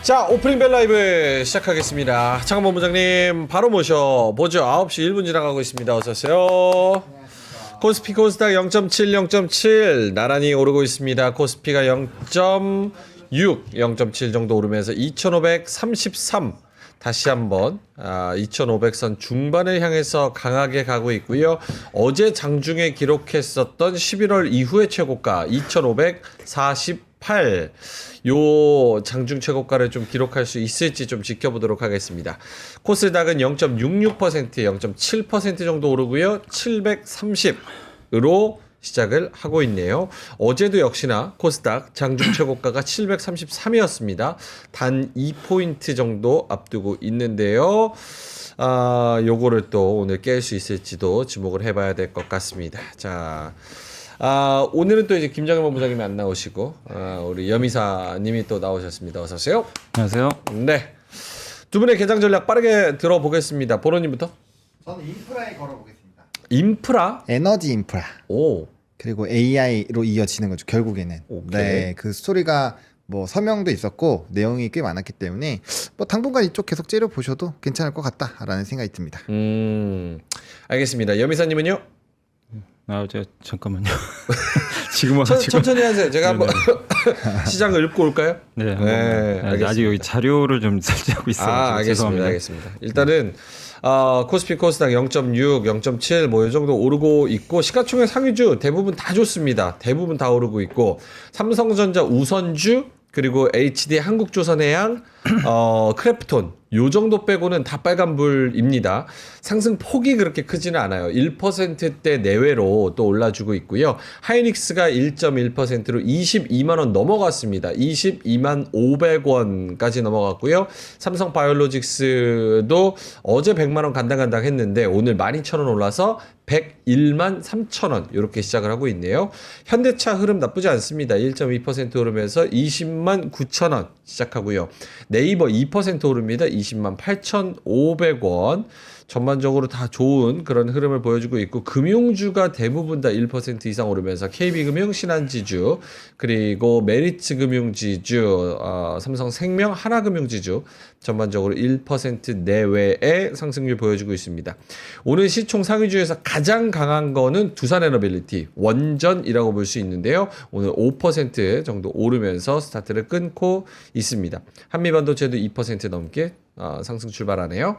자, 오프닝 벨 라이브 시작하겠습니다. 창원 본부장님 바로 모셔보죠. 9시 1분 지나가고 있습니다. 어서오세요. 코스피 코스닥 0.7 나란히 오르고 있습니다. 코스피가 0.6 0.7 정도 오르면서 2533 다시 한번 2500선 중반을 향해서 강하게 가고 있고요. 어제 장중에 기록했었던 11월 이후의 최고가 2548 요 장중 최고가를 좀 기록할 수 있을지 좀 지켜보도록 하겠습니다. 코스닥은 0.66% 0.7% 정도 오르고요. 730으로 시작을 하고 있네요. 어제도 역시나 코스닥 장중 최고가가 733이었습니다. 단 2포인트 정도 앞두고 있는데요. 요거를 또 오늘 깰 수 있을지도 주목을 해봐야 될 것 같습니다. 자, 오늘은 또 이제 김정일 본부장님이 안 나오시고 우리 여미사님이 또 나오셨습니다. 어서 오세요. 안녕하세요. 네, 두 분의 개장 전략 빠르게 들어보겠습니다. 보로님부터. 저는 인프라에 걸어보겠습니다. 인프라? 에너지 인프라. 오. 그리고 AI로 이어지는 거죠. 결국에는. 오케이. 네, 그 스토리가 뭐 서명도 있었고 내용이 꽤 많았기 때문에 뭐 당분간 이쪽 계속 째려 보셔도 괜찮을 것 같다라는 생각이 듭니다. 알겠습니다. 여미사님은요? 잠깐만요. 지금 와가지고. 천천히 하세요. 제가 한번 시장을 읽고 올까요? 네, 알겠습니다. 아직 여기 자료를 좀 설치하고 있어요. 알겠습니다. 죄송합니다. 알겠습니다. 일단은 코스피 코스닥 0.6, 0.7 뭐 이 정도 오르고 있고 시가총액 상위주 대부분 다 좋습니다. 대부분 다 오르고 있고 삼성전자 우선주 그리고 HD 한국조선해양 크래프톤 요 정도 빼고는 다 빨간불입니다. 상승 폭이 그렇게 크지는 않아요. 1%대 내외로 또 올라주고 있고요. 하이닉스가 1.1%로 22만 원 넘어갔습니다. 22만 500원까지 넘어갔고요. 삼성 바이오로직스도 어제 100만 원 간당간당 했는데 오늘 12,000원 올라서 101만 3천원 이렇게 시작을 하고 있네요. 현대차 흐름 나쁘지 않습니다. 1.2% 오르면서 20만 9천원 시작하고요. 네이버 2% 오릅니다. 20만 8,500원. 전반적으로 다 좋은 그런 흐름을 보여주고 있고 금융주가 대부분 다 1% 이상 오르면서 KB금융, 신한지주 그리고 메리츠금융지주, 삼성생명, 하나금융지주 전반적으로 1% 내외의 상승률 보여주고 있습니다. 오늘 시총 상위주에서 가장 강한 거는 두산에너빌리티 원전이라고 볼 수 있는데요. 오늘 5% 정도 오르면서 스타트를 끊고 있습니다. 한미반도체도 2% 넘게 상승 출발하네요.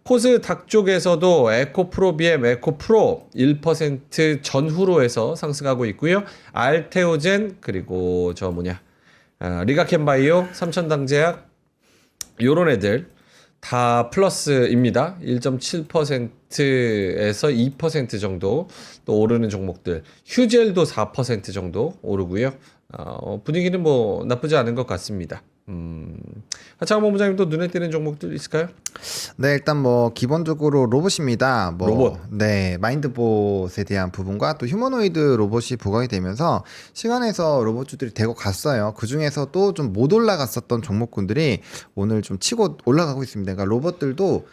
코스닥 쪽에서도 에코프로 BM, 에코프로 1% 전후로 해서 상승하고 있고요. 알테오젠 그리고 리가켄바이오, 삼천당제약 요런 애들 다 플러스입니다. 1.7%에서 2% 정도 또 오르는 종목들. 휴젤도 4% 정도 오르고요. 분위기는 뭐 나쁘지 않은 것 같습니다. 하창원 본부장님도 눈에 띄는 종목들 있을까요? 네, 일단 뭐 기본적으로 로봇입니다. 뭐 로봇. 네, 마인드봇에 대한 부분과 또 휴머노이드 로봇이 부각이 되면서 시간에서 로봇주들이 되고 갔어요. 그 중에서도 좀 못 올라갔었던 종목군들이 오늘 좀 치고 올라가고 있습니다. 그러니까 로봇들도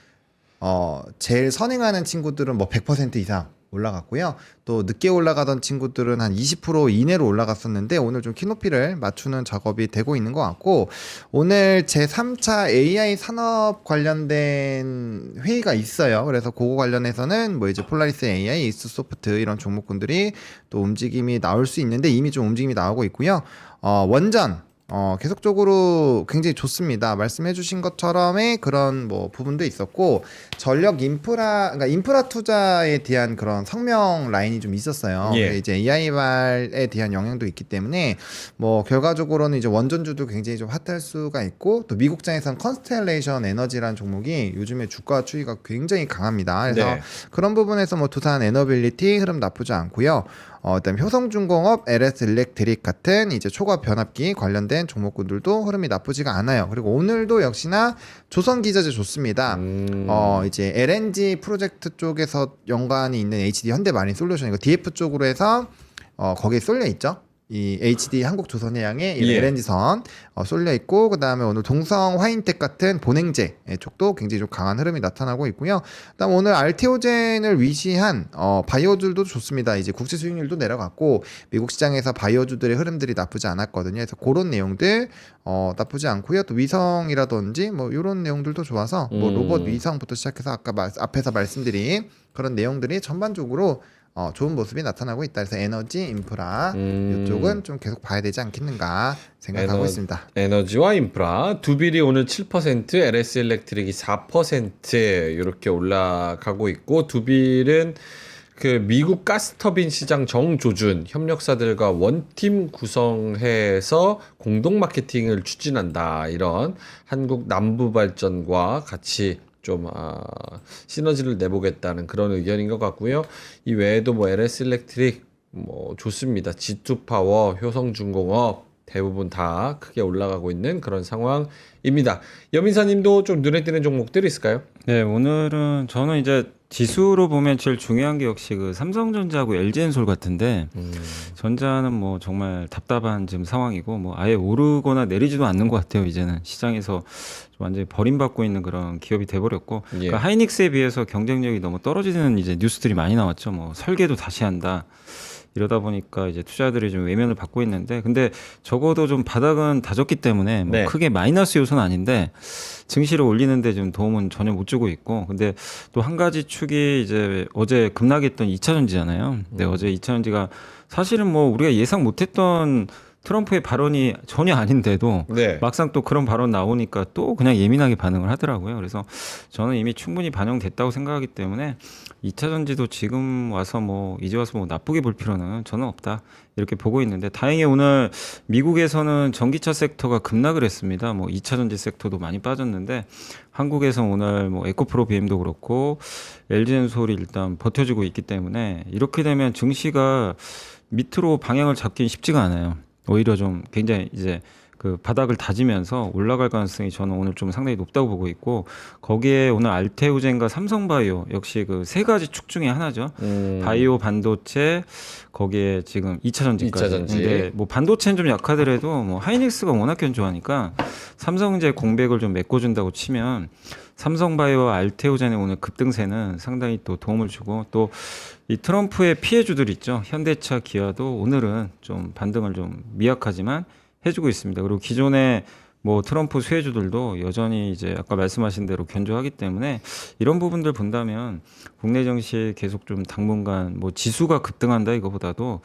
제일 선행하는 친구들은 뭐 100% 이상 올라갔고요. 또 늦게 올라가던 친구들은 한 20% 이내로 올라갔었는데 오늘 좀 키높이를 맞추는 작업이 되고 있는 것 같고 오늘 제3차 AI 산업 관련된 회의가 있어요. 그래서 그거 관련해서는 뭐 이제 폴라리스 AI, 이스소프트 이런 종목군들이 또 움직임이 나올 수 있는데 이미 좀 움직임이 나오고 있고요. 원전 계속적으로 굉장히 좋습니다. 말씀해주신 것처럼의 그런 뭐 부분도 있었고 전력 인프라, 그러니까 인프라 투자에 대한 그런 성명 라인이 좀 있었어요. 예. 이제 AI발에 대한 영향도 있기 때문에 뭐 결과적으로는 이제 원전주도 굉장히 좀 핫할 수가 있고 또 미국장에서는 컨스텔레이션 에너지라는 종목이 요즘에 주가 추이가 굉장히 강합니다. 그래서 네. 그런 부분에서 뭐 두산 에너빌리티 흐름 나쁘지 않고요. 그다음에 효성중공업, LS 일렉트릭 같은 이제 초과 변압기 관련된 종목군들도 흐름이 나쁘지가 않아요. 그리고 오늘도 역시나 조선기자재 좋습니다. 이제 LNG 프로젝트 쪽에서 연관이 있는 HD 현대마린솔루션 이거 DF 쪽으로 해서 거기에 쏠려 있죠. 이 HD 한국조선해양의 이 예. LNG선 쏠려 있고, 그 다음에 오늘 동성 화인텍 같은 본행제 쪽도 굉장히 좀 강한 흐름이 나타나고 있고요. 그다음 오늘 알테오젠을 위시한 바이오주들도 좋습니다. 이제 국제 수익률도 내려갔고 미국 시장에서 바이오주들의 흐름들이 나쁘지 않았거든요. 그래서 그런 내용들 나쁘지 않고요. 또 위성이라든지 뭐 이런 내용들도 좋아서 뭐 로봇 위성부터 시작해서 아까 앞에서 말씀드린 그런 내용들이 전반적으로 좋은 모습이 나타나고 있다. 그래서 에너지, 인프라 이쪽은 좀 계속 봐야 되지 않겠는가 생각하고 있습니다. 에너지와 인프라 두빌이 오늘 7%, LS 일렉트릭이 4% 이렇게 올라가고 있고 두빌은 그 미국 가스터빈 시장 정조준 협력사들과 원팀 구성해서 공동 마케팅을 추진한다. 이런 한국 남부발전과 같이 좀 시너지를 내보겠다는 그런 의견인 것 같고요. 이 외에도 뭐 LS 일렉트릭 뭐 좋습니다. G2 파워, 효성중공업 대부분 다 크게 올라가고 있는 그런 상황입니다. 여민사님도 좀 눈에 띄는 종목들이 있을까요? 네, 오늘은 저는 이제 지수로 보면 제일 중요한 게 역시 그 삼성전자하고 LG엔솔 같은데 전자는 뭐 정말 답답한 지금 상황이고 뭐 아예 오르거나 내리지도 않는 것 같아요. 이제는 시장에서 좀 완전히 버림받고 있는 그런 기업이 돼버렸고 예. 그러니까 하이닉스에 비해서 경쟁력이 너무 떨어지는 이제 뉴스들이 많이 나왔죠. 뭐 설계도 다시 한다. 이러다 보니까 이제 투자들이 좀 외면을 받고 있는데 근데 적어도 좀 바닥은 다졌기 때문에 뭐 네. 크게 마이너스 요소는 아닌데 증시를 올리는데 좀 도움은 전혀 못 주고 있고 근데 또 한 가지 축이 이제 어제 급락했던 2차전지잖아요. 근데 어제 2차전지가 사실은 뭐 우리가 예상 못했던 트럼프의 발언이 전혀 아닌데도 네. 막상 또 그런 발언 나오니까 또 그냥 예민하게 반응을 하더라고요. 그래서 저는 이미 충분히 반영됐다고 생각하기 때문에 2차 전지도 지금 와서 뭐 이제 와서 뭐 나쁘게 볼 필요는 저는 없다. 이렇게 보고 있는데 다행히 오늘 미국에서는 전기차 섹터가 급락을 했습니다. 뭐 2차 전지 섹터도 많이 빠졌는데 한국에서 오늘 뭐 에코프로 BM도 그렇고 LG엔솔이 일단 버텨주고 있기 때문에 이렇게 되면 증시가 밑으로 방향을 잡기는 쉽지가 않아요. 오히려 좀 굉장히 이제 그 바닥을 다지면서 올라갈 가능성이 저는 오늘 좀 상당히 높다고 보고 있고 거기에 오늘 알테오젠과 삼성바이오 역시 그 세 가지 축 중에 하나죠. 바이오 반도체 거기에 지금 2차 전지까지. 2차 전지. 근데 뭐 반도체는 좀 약하더라도 뭐 하이닉스가 워낙 견조하니까 삼성제 공백을 좀 메꿔준다고 치면 삼성바이오와 알테오젠의 오늘 급등세는 상당히 또 도움을 주고 또 이 트럼프의 피해주들 있죠. 현대차, 기아도 오늘은 좀 반등을 좀 미약하지만 해주고 있습니다. 그리고 기존의 뭐 트럼프 수혜주들도 여전히 이제 아까 말씀하신 대로 견조하기 때문에 이런 부분들 본다면 국내 증시 계속 좀 당분간 뭐 지수가 급등한다 이거보다도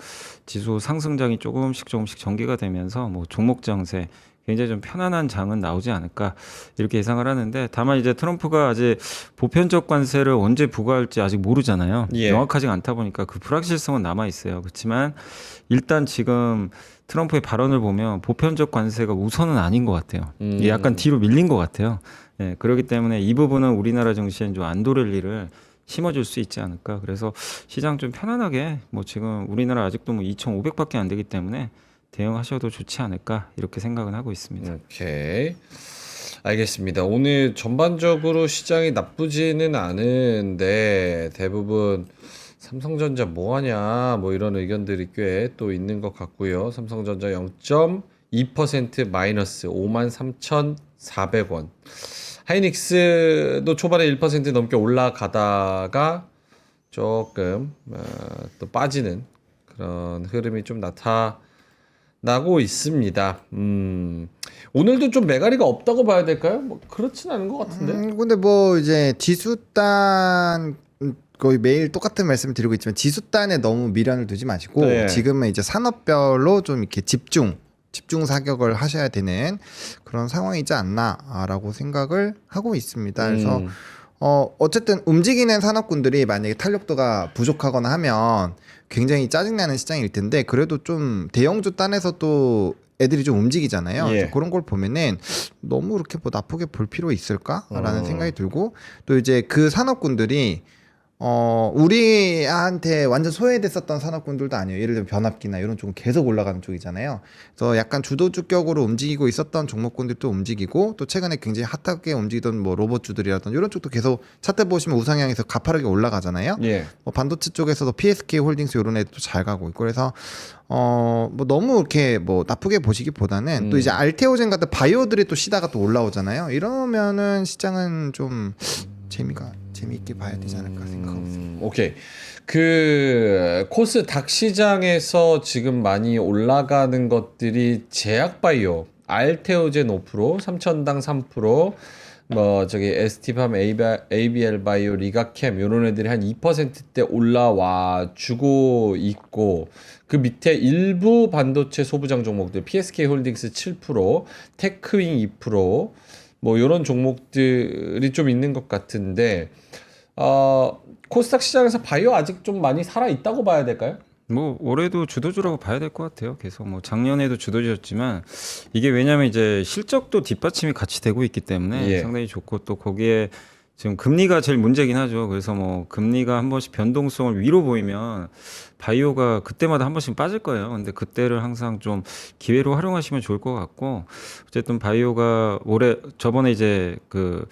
지수 상승장이 조금씩 전개가 되면서 뭐 종목 장세 굉장히 좀 편안한 장은 나오지 않을까 이렇게 예상을 하는데 다만 이제 트럼프가 아직 보편적 관세를 언제 부과할지 아직 모르잖아요. 예. 명확하지 않다 보니까 그 불확실성은 남아 있어요. 그렇지만 일단 지금 트럼프의 발언을 보면 보편적 관세가 우선은 아닌 것 같아요. 이게 약간 뒤로 밀린 것 같아요. 예, 그렇기 때문에 이 부분은 우리나라 증시엔 좀 안도렐리를 심어줄 수 있지 않을까. 그래서 시장 좀 편안하게 뭐 지금 우리나라 아직도 뭐 2,500밖에 안 되기 때문에 대응하셔도 좋지 않을까 이렇게 생각은 하고 있습니다. 오케이. 알겠습니다. 오늘 전반적으로 시장이 나쁘지는 않은데 대부분 삼성전자 뭐하냐 뭐 이런 의견들이 꽤 또 있는 것 같고요. 삼성전자 0.2% 마이너스 53,400원. 하이닉스도 초반에 1% 넘게 올라가다가 조금 또 빠지는 그런 흐름이 좀 나타나고 있습니다. 오늘도 좀 매가리가 없다고 봐야 될까요? 뭐 그렇진 않은 것 같은데. 근데 뭐 이제 지수단 거의 매일 똑같은 말씀을 드리고 있지만 지수단에 너무 미련을 두지 마시고 네. 지금은 이제 산업별로 좀 이렇게 집중 사격을 하셔야 되는 그런 상황이지 않나라고 생각을 하고 있습니다. 그래서 어쨌든 움직이는 산업군들이 만약에 탄력도가 부족하거나 하면 굉장히 짜증나는 시장일 텐데 그래도 좀 대형주 단에서 또 애들이 좀 움직이잖아요. 예. 그래서 그런 걸 보면은 너무 그렇게 뭐 나쁘게 볼 필요 있을까라는 생각이 들고 또 이제 그 산업군들이 우리한테 완전 소외됐었던 산업군들도 아니에요. 예를 들면 변압기나 이런 쪽은 계속 올라가는 쪽이잖아요. 그래서 약간 주도주격으로 움직이고 있었던 종목군들도 움직이고 또 최근에 굉장히 핫하게 움직이던 뭐 로봇주들이라든지 이런 쪽도 계속 차트 보시면 우상향해서 가파르게 올라가잖아요. 예. 뭐 반도체 쪽에서도 PSK 홀딩스 이런 애들도 잘 가고 있고 그래서 뭐 너무 이렇게 뭐 나쁘게 보시기보다는 또 이제 알테오젠 같은 바이오들이 또 시다가 또 올라오잖아요. 이러면은 시장은 좀 재미있게 봐야 되지 않을까 생각합니다. 오케이. 그 코스닥 시장에서 지금 많이 올라가는 것들이 제약바이오, 알테오젠 5%, 삼천당 3%, 뭐 저기 ST팜, ABL 바이오, 리가캠 이런 애들이 한 2%대 올라와 주고 있고 그 밑에 일부 반도체 소부장 종목들 PSK 홀딩스 7%, 테크윙 2%, 뭐 이런 종목들이 좀 있는 것 같은데 코스닥 시장에서 바이오 아직 좀 많이 살아 있다고 봐야 될까요? 뭐 올해도 주도주라고 봐야 될 것 같아요. 계속 뭐 작년에도 주도주였지만 이게 왜냐하면 이제 실적도 뒷받침이 같이 되고 있기 때문에 예. 상당히 좋고 또 거기에 지금 금리가 제일 문제긴 하죠. 그래서 뭐 금리가 한 번씩 변동성을 위로 보이면 바이오가 그때마다 한 번씩 빠질 거예요. 근데 그때를 항상 좀 기회로 활용하시면 좋을 것 같고 어쨌든 바이오가 올해 저번에 이제 그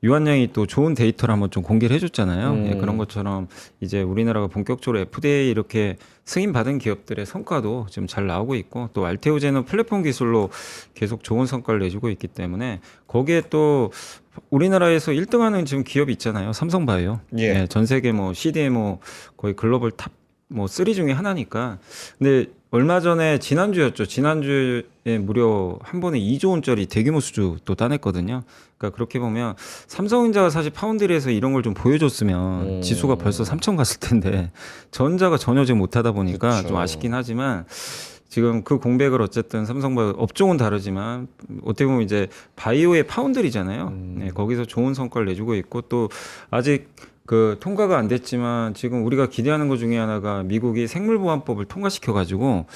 유한양이 또 좋은 데이터를 한번 좀 공개를 해줬잖아요. 예, 그런 것처럼 이제 우리나라가 본격적으로 FDA 이렇게 승인받은 기업들의 성과도 지금 잘 나오고 있고 또 알테오젠은 플랫폼 기술로 계속 좋은 성과를 내주고 있기 때문에 거기에 또 우리나라에서 1등하는 지금 기업이 있잖아요. 삼성바이오. 예. 예, 전 세계 뭐 CDMO 거의 글로벌 탑 뭐 3 중에 하나니까. 근데 얼마 전에 지난주였죠. 지난주에 무려 한 번에 2조 원짜리 대규모 수주 또 따냈거든요. 그러니까 그렇게 보면 삼성전자가 사실 파운드리에서 이런 걸 좀 보여줬으면 지수가 벌써 3천 갔을 텐데 전자가 전혀 지금 못하다 보니까 그쵸. 좀 아쉽긴 하지만 지금 그 공백을 어쨌든 삼성바이오 업종은 다르지만 어떻게 보면 이제 바이오의 파운드리잖아요. 네, 거기서 좋은 성과를 내주고 있고 또 아직 그 통과가 안 됐지만 지금 우리가 기대하는 것 중에 하나가 미국이 생물보안법을 통과시켜 가지고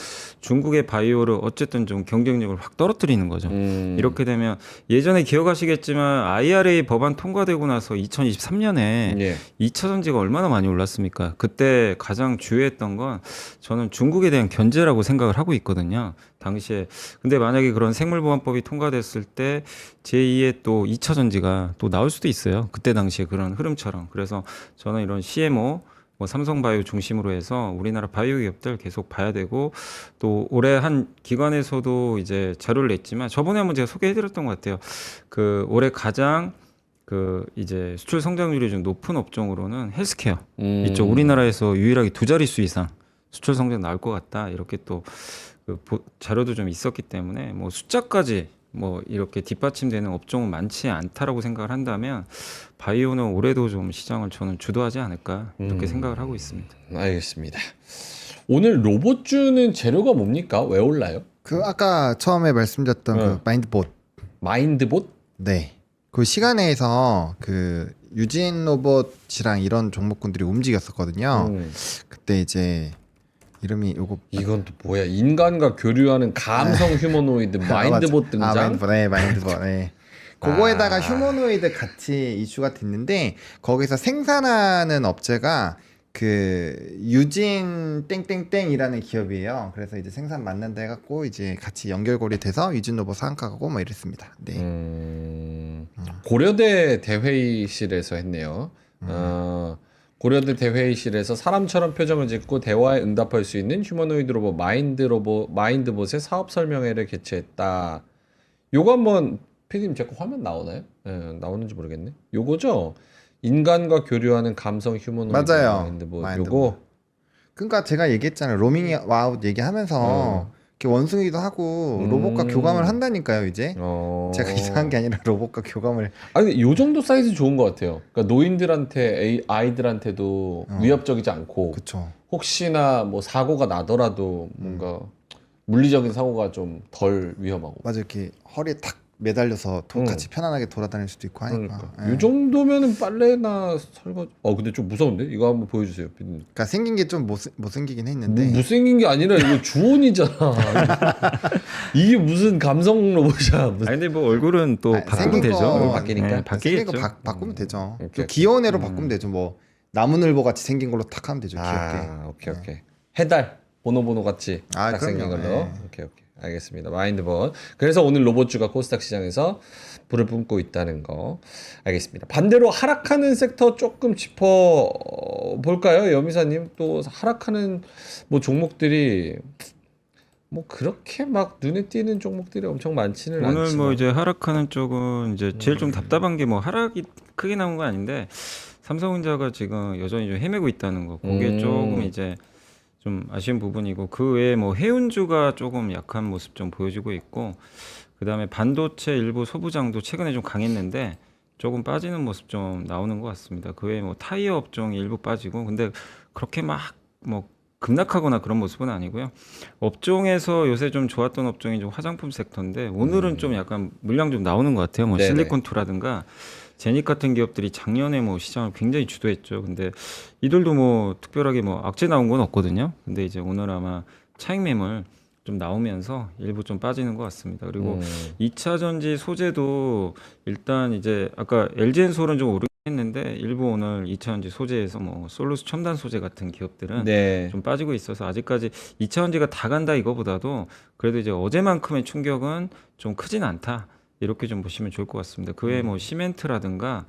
중국의 바이오를 어쨌든 좀 경쟁력을 확 떨어뜨리는 거죠. 이렇게 되면 예전에 기억하시겠지만 IRA 법안 통과되고 나서 2023년에 예. 2차 전지가 얼마나 많이 올랐습니까? 그때 가장 주요했던 건 저는 중국에 대한 견제라고 생각을 하고 있거든요. 당시에. 근데 만약에 그런 생물보안법이 통과됐을 때 제2의 또 2차 전지가 또 나올 수도 있어요. 그때 당시에 그런 흐름처럼. 그래서 저는 이런 CMO 뭐 삼성바이오 중심으로 해서 우리나라 바이오 기업들 계속 봐야 되고 또 올해 한 기관에서도 이제 자료를 냈지만 저번에 한번 제가 소개해드렸던 것 같아요. 그 올해 가장 그 이제 수출 성장률이 좀 높은 업종으로는 헬스케어 이쪽 우리나라에서 유일하게 2자릿수 이상 수출 성장 나올 것 같다 이렇게 또 그 자료도 좀 있었기 때문에 뭐 숫자까지 뭐 이렇게 뒷받침되는 업종은 많지 않다라고 생각을 한다면 바이오는 올해도 좀 시장을 저는 주도하지 않을까 이렇게 생각을 하고 있습니다. 알겠습니다. 오늘 로봇주는 재료가 뭡니까? 왜 올라요? 그 아까 처음에 말씀드렸던 그 마인드봇. 마인드봇? 네. 그 시간에서 그 유진 로봇이랑 이런 종목군들이 움직였었거든요. 그때 이제 이름이 요거 이건 또 뭐야? 인간과 교류하는 감성 휴머노이드 마인드봇 등장? 마인드봇. 네, 마인드봇. 네. 그거에다가 휴머노이드 같이 이슈가 됐는데 거기서 생산하는 업체가 그 유진 땡땡땡이라는 기업이에요. 그래서 이제 생산 맞는다 해갖고 이제 같이 연결고리 돼서 유진 로봇 상가고 뭐 이랬습니다. 네. 고려대 대회의실에서 했네요. 고려대 대회의실에서 사람처럼 표정을 짓고 대화에 응답할 수 있는 휴머노이드 로봇 마인드봇의 사업 설명회를 개최했다. 요거 한번 피디님 제 거 화면 나오나요? 나오는지 모르겠네. 요거죠? 인간과 교류하는 감성 휴머노이드 맞아요. 마인드봇. 마인드봇. 요거 그러니까 제가 얘기했잖아요. 로밍 아웃 얘기하면서 이렇게 원숭이도 하고 로봇과 교감을 한다니까요. 이제 제가 이상한 게 아니라 로봇과 교감을. 아니 요 정도 사이즈 좋은 것 같아요. 그러니까 노인들한테 아이들한테도 위협적이지 않고 그쵸. 혹시나 뭐 사고가 나더라도 뭔가 물리적인 사고가 좀 덜 위험하고. 맞아, 이렇게 허리에 탁 매달려서 같이 편안하게 돌아다닐 수도 있고 하니까. 그러니까. 이 정도면은 빨래나 설거지. 근데 좀 무서운데? 이거 한번 보여주세요, 피디님. 그러니까 생긴 게 좀 못생기긴 했는데. 못생긴 게 아니라 이거 주온이잖아. 이게 무슨 감성 로봇이야. 아니 근데 뭐 얼굴은 또 바꾸면 생긴 되죠. 거 바뀌니까? 네, 바뀌겠죠. 바꾸면 되죠. 오케이. 또 귀여운 애로 바꾸면 되죠. 뭐 나무늘보 같이 생긴 걸로 탁 하면 되죠. 귀엽게. 아, 오케이. 해달 보노 같이 아, 딱 생긴 그럼요. 걸로. 네. 오케이. 알겠습니다. 마인드본. 그래서 오늘 로봇주가 코스닥 시장에서 불을 뿜고 있다는 거. 알겠습니다. 반대로 하락하는 섹터 조금 짚어 볼까요? 여미사님 또 하락하는 뭐 종목들이 뭐 그렇게 막 눈에 띄는 종목들이 엄청 많지는 오늘 않지만 뭐 이제 하락하는 쪽은 이제 제일 좀 답답한 게 뭐 하락이 크게 나온 건 아닌데 삼성전자가 지금 여전히 좀 헤매고 있다는 거. 그게 조금 이제 좀 아쉬운 부분이고 그 외에 뭐 해운주가 조금 약한 모습 좀 보여주고 있고 그다음에 반도체 일부 소부장도 최근에 좀 강했는데 조금 빠지는 모습 좀 나오는 것 같습니다. 그 외에 뭐 타이어 업종이 일부 빠지고 근데 그렇게 막 뭐 급락하거나 그런 모습은 아니고요. 업종에서 요새 좀 좋았던 업종이 좀 화장품 섹터인데 오늘은 좀 약간 물량 좀 나오는 것 같아요. 뭐 네네. 실리콘투라든가 제닉 같은 기업들이 작년에 뭐 시장을 굉장히 주도했죠. 근데 이들도 뭐 특별하게 뭐 악재 나온 건 없거든요. 근데 이제 오늘 아마 차익 매물 좀 나오면서 일부 좀 빠지는 것 같습니다. 그리고 2차 전지 소재도 일단 이제 아까 LG엔솔은 좀 오르긴 했는데 일부 오늘 2차 전지 소재에서 뭐 솔루스 첨단 소재 같은 기업들은 네. 좀 빠지고 있어서 아직까지 2차 전지가 다 간다 이거보다도 그래도 이제 어제만큼의 충격은 좀 크진 않다. 이렇게 좀 보시면 좋을 것 같습니다. 그 외에 뭐 시멘트라든가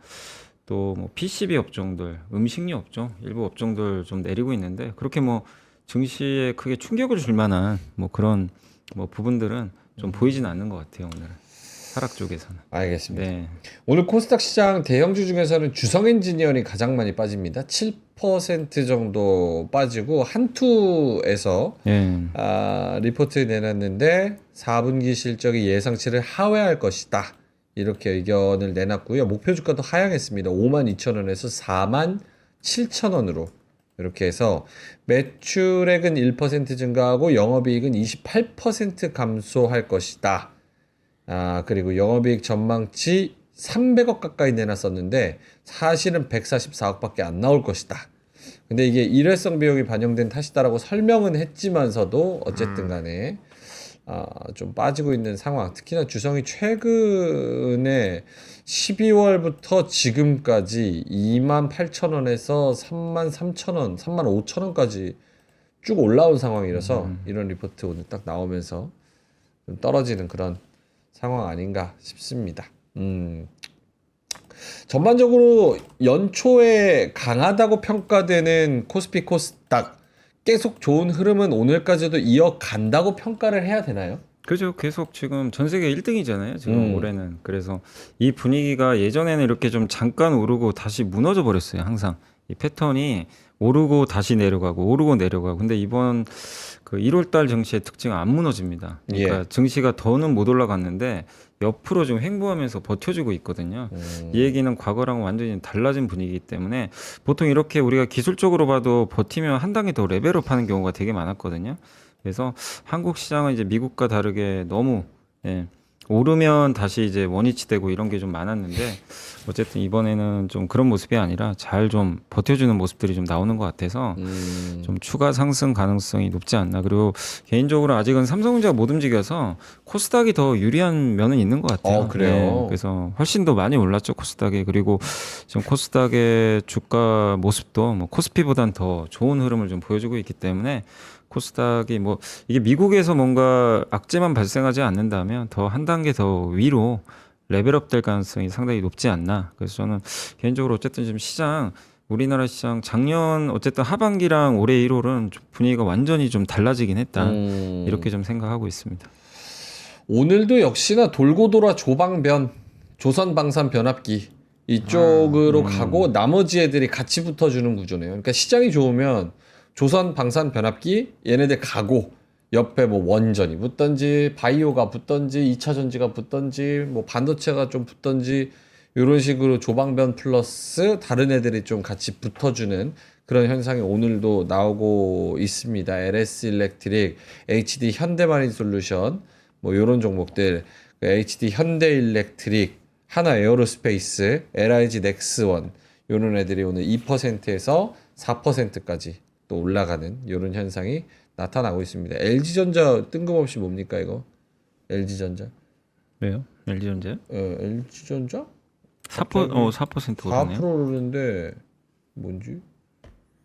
또 뭐 PCB 업종들, 음식료 업종, 일부 업종들 좀 내리고 있는데 그렇게 뭐 증시에 크게 충격을 줄 만한 뭐 그런 뭐 부분들은 좀 보이진 않는 것 같아요, 오늘. 하락 쪽에서는. 알겠습니다. 네. 오늘 코스닥 시장 대형주 중에서는 주성엔지니어링 가장 많이 빠집니다. 7% 정도 빠지고 한투에서 예. 리포트 내놨는데 4분기 실적이 예상치를 하회할 것이다. 이렇게 의견을 내놨고요. 목표 주가도 하향했습니다. 52,000원에서 47,000원으로 이렇게 해서 매출액은 1% 증가하고 영업이익은 28% 감소할 것이다. 그리고 영업이익 전망치 300억 가까이 내놨었는데 사실은 144억밖에 안 나올 것이다. 근데 이게 일회성 비용이 반영된 탓이다라고 설명은 했지만서도 어쨌든 간에 좀 빠지고 있는 상황. 특히나 주성이 최근에 12월부터 지금까지 28,000원에서 33,000원, 35,000원까지 쭉 올라온 상황이라서 이런 리포트 오늘 딱 나오면서 좀 떨어지는 그런 상황 아닌가 싶습니다. 전반적으로 연초에 강하다고 평가되는 코스피 코스닥 계속 좋은 흐름은 오늘까지도 이어간다고 평가를 해야 되나요? 그죠. 계속 지금 전 세계 1등이잖아요. 지금 올해는. 그래서 이 분위기가 예전에는 이렇게 좀 잠깐 오르고 다시 무너져 버렸어요. 항상. 이 패턴이 오르고 다시 내려가고 오르고 내려가고. 근데 이번 그 1월 달 증시의 특징은 안 무너집니다. 그러니까 증시가 더는 못 올라갔는데 옆으로 좀 횡보하면서 버텨주고 있거든요. 이 얘기는 과거랑 완전히 달라진 분위기이기 때문에 보통 이렇게 우리가 기술적으로 봐도 버티면 한 단계 더 레벨업하는 경우가 되게 많았거든요. 그래서 한국 시장은 이제 미국과 다르게 너무 오르면 다시 이제 원위치 되고 이런 게 좀 많았는데 어쨌든 이번에는 좀 그런 모습이 아니라 잘 좀 버텨주는 모습들이 좀 나오는 것 같아서 좀 추가 상승 가능성이 높지 않나. 그리고 개인적으로 아직은 삼성전자가 못 움직여서 코스닥이 더 유리한 면은 있는 것 같아요. 그래요? 그래서 훨씬 더 많이 올랐죠 코스닥이. 그리고 지금 코스닥의 주가 모습도 뭐 코스피보단 더 좋은 흐름을 좀 보여주고 있기 때문에 코스닥이 뭐 이게 미국에서 뭔가 악재만 발생하지 않는다면 더 한 단계 더 위로 레벨업 될 가능성이 상당히 높지 않나. 그래서 저는 개인적으로 어쨌든 지금 시장 우리나라 시장 작년 어쨌든 하반기랑 올해 1월은 분위기가 완전히 좀 달라지긴 했다. 이렇게 좀 생각하고 있습니다. 오늘도 역시나 돌고 돌아 조방변, 조선방산변압기 이쪽으로 가고 나머지 애들이 같이 붙어주는 구조네요. 그러니까 시장이 좋으면 조선방산변압기 얘네들 가고 옆에 뭐 원전이 붙던지 바이오가 붙던지 2차 전지가 붙던지 뭐 반도체가 좀 붙던지 이런 식으로 조방변 플러스 다른 애들이 좀 같이 붙어주는 그런 현상이 오늘도 나오고 있습니다. LS 일렉트릭, HD 현대마린솔루션 뭐 이런 종목들, HD 현대일렉트릭, 하나 에어로스페이스, LIG 넥스원 이런 애들이 오늘 2%에서 4%까지 또 올라가는 이런 현상이 나타나고 있습니다. LG전자 뜬금없이 뭡니까 이거? LG전자? 왜요? LG전자요? LG전자? 4% 오르네요. 4% 오르는데 뭔지?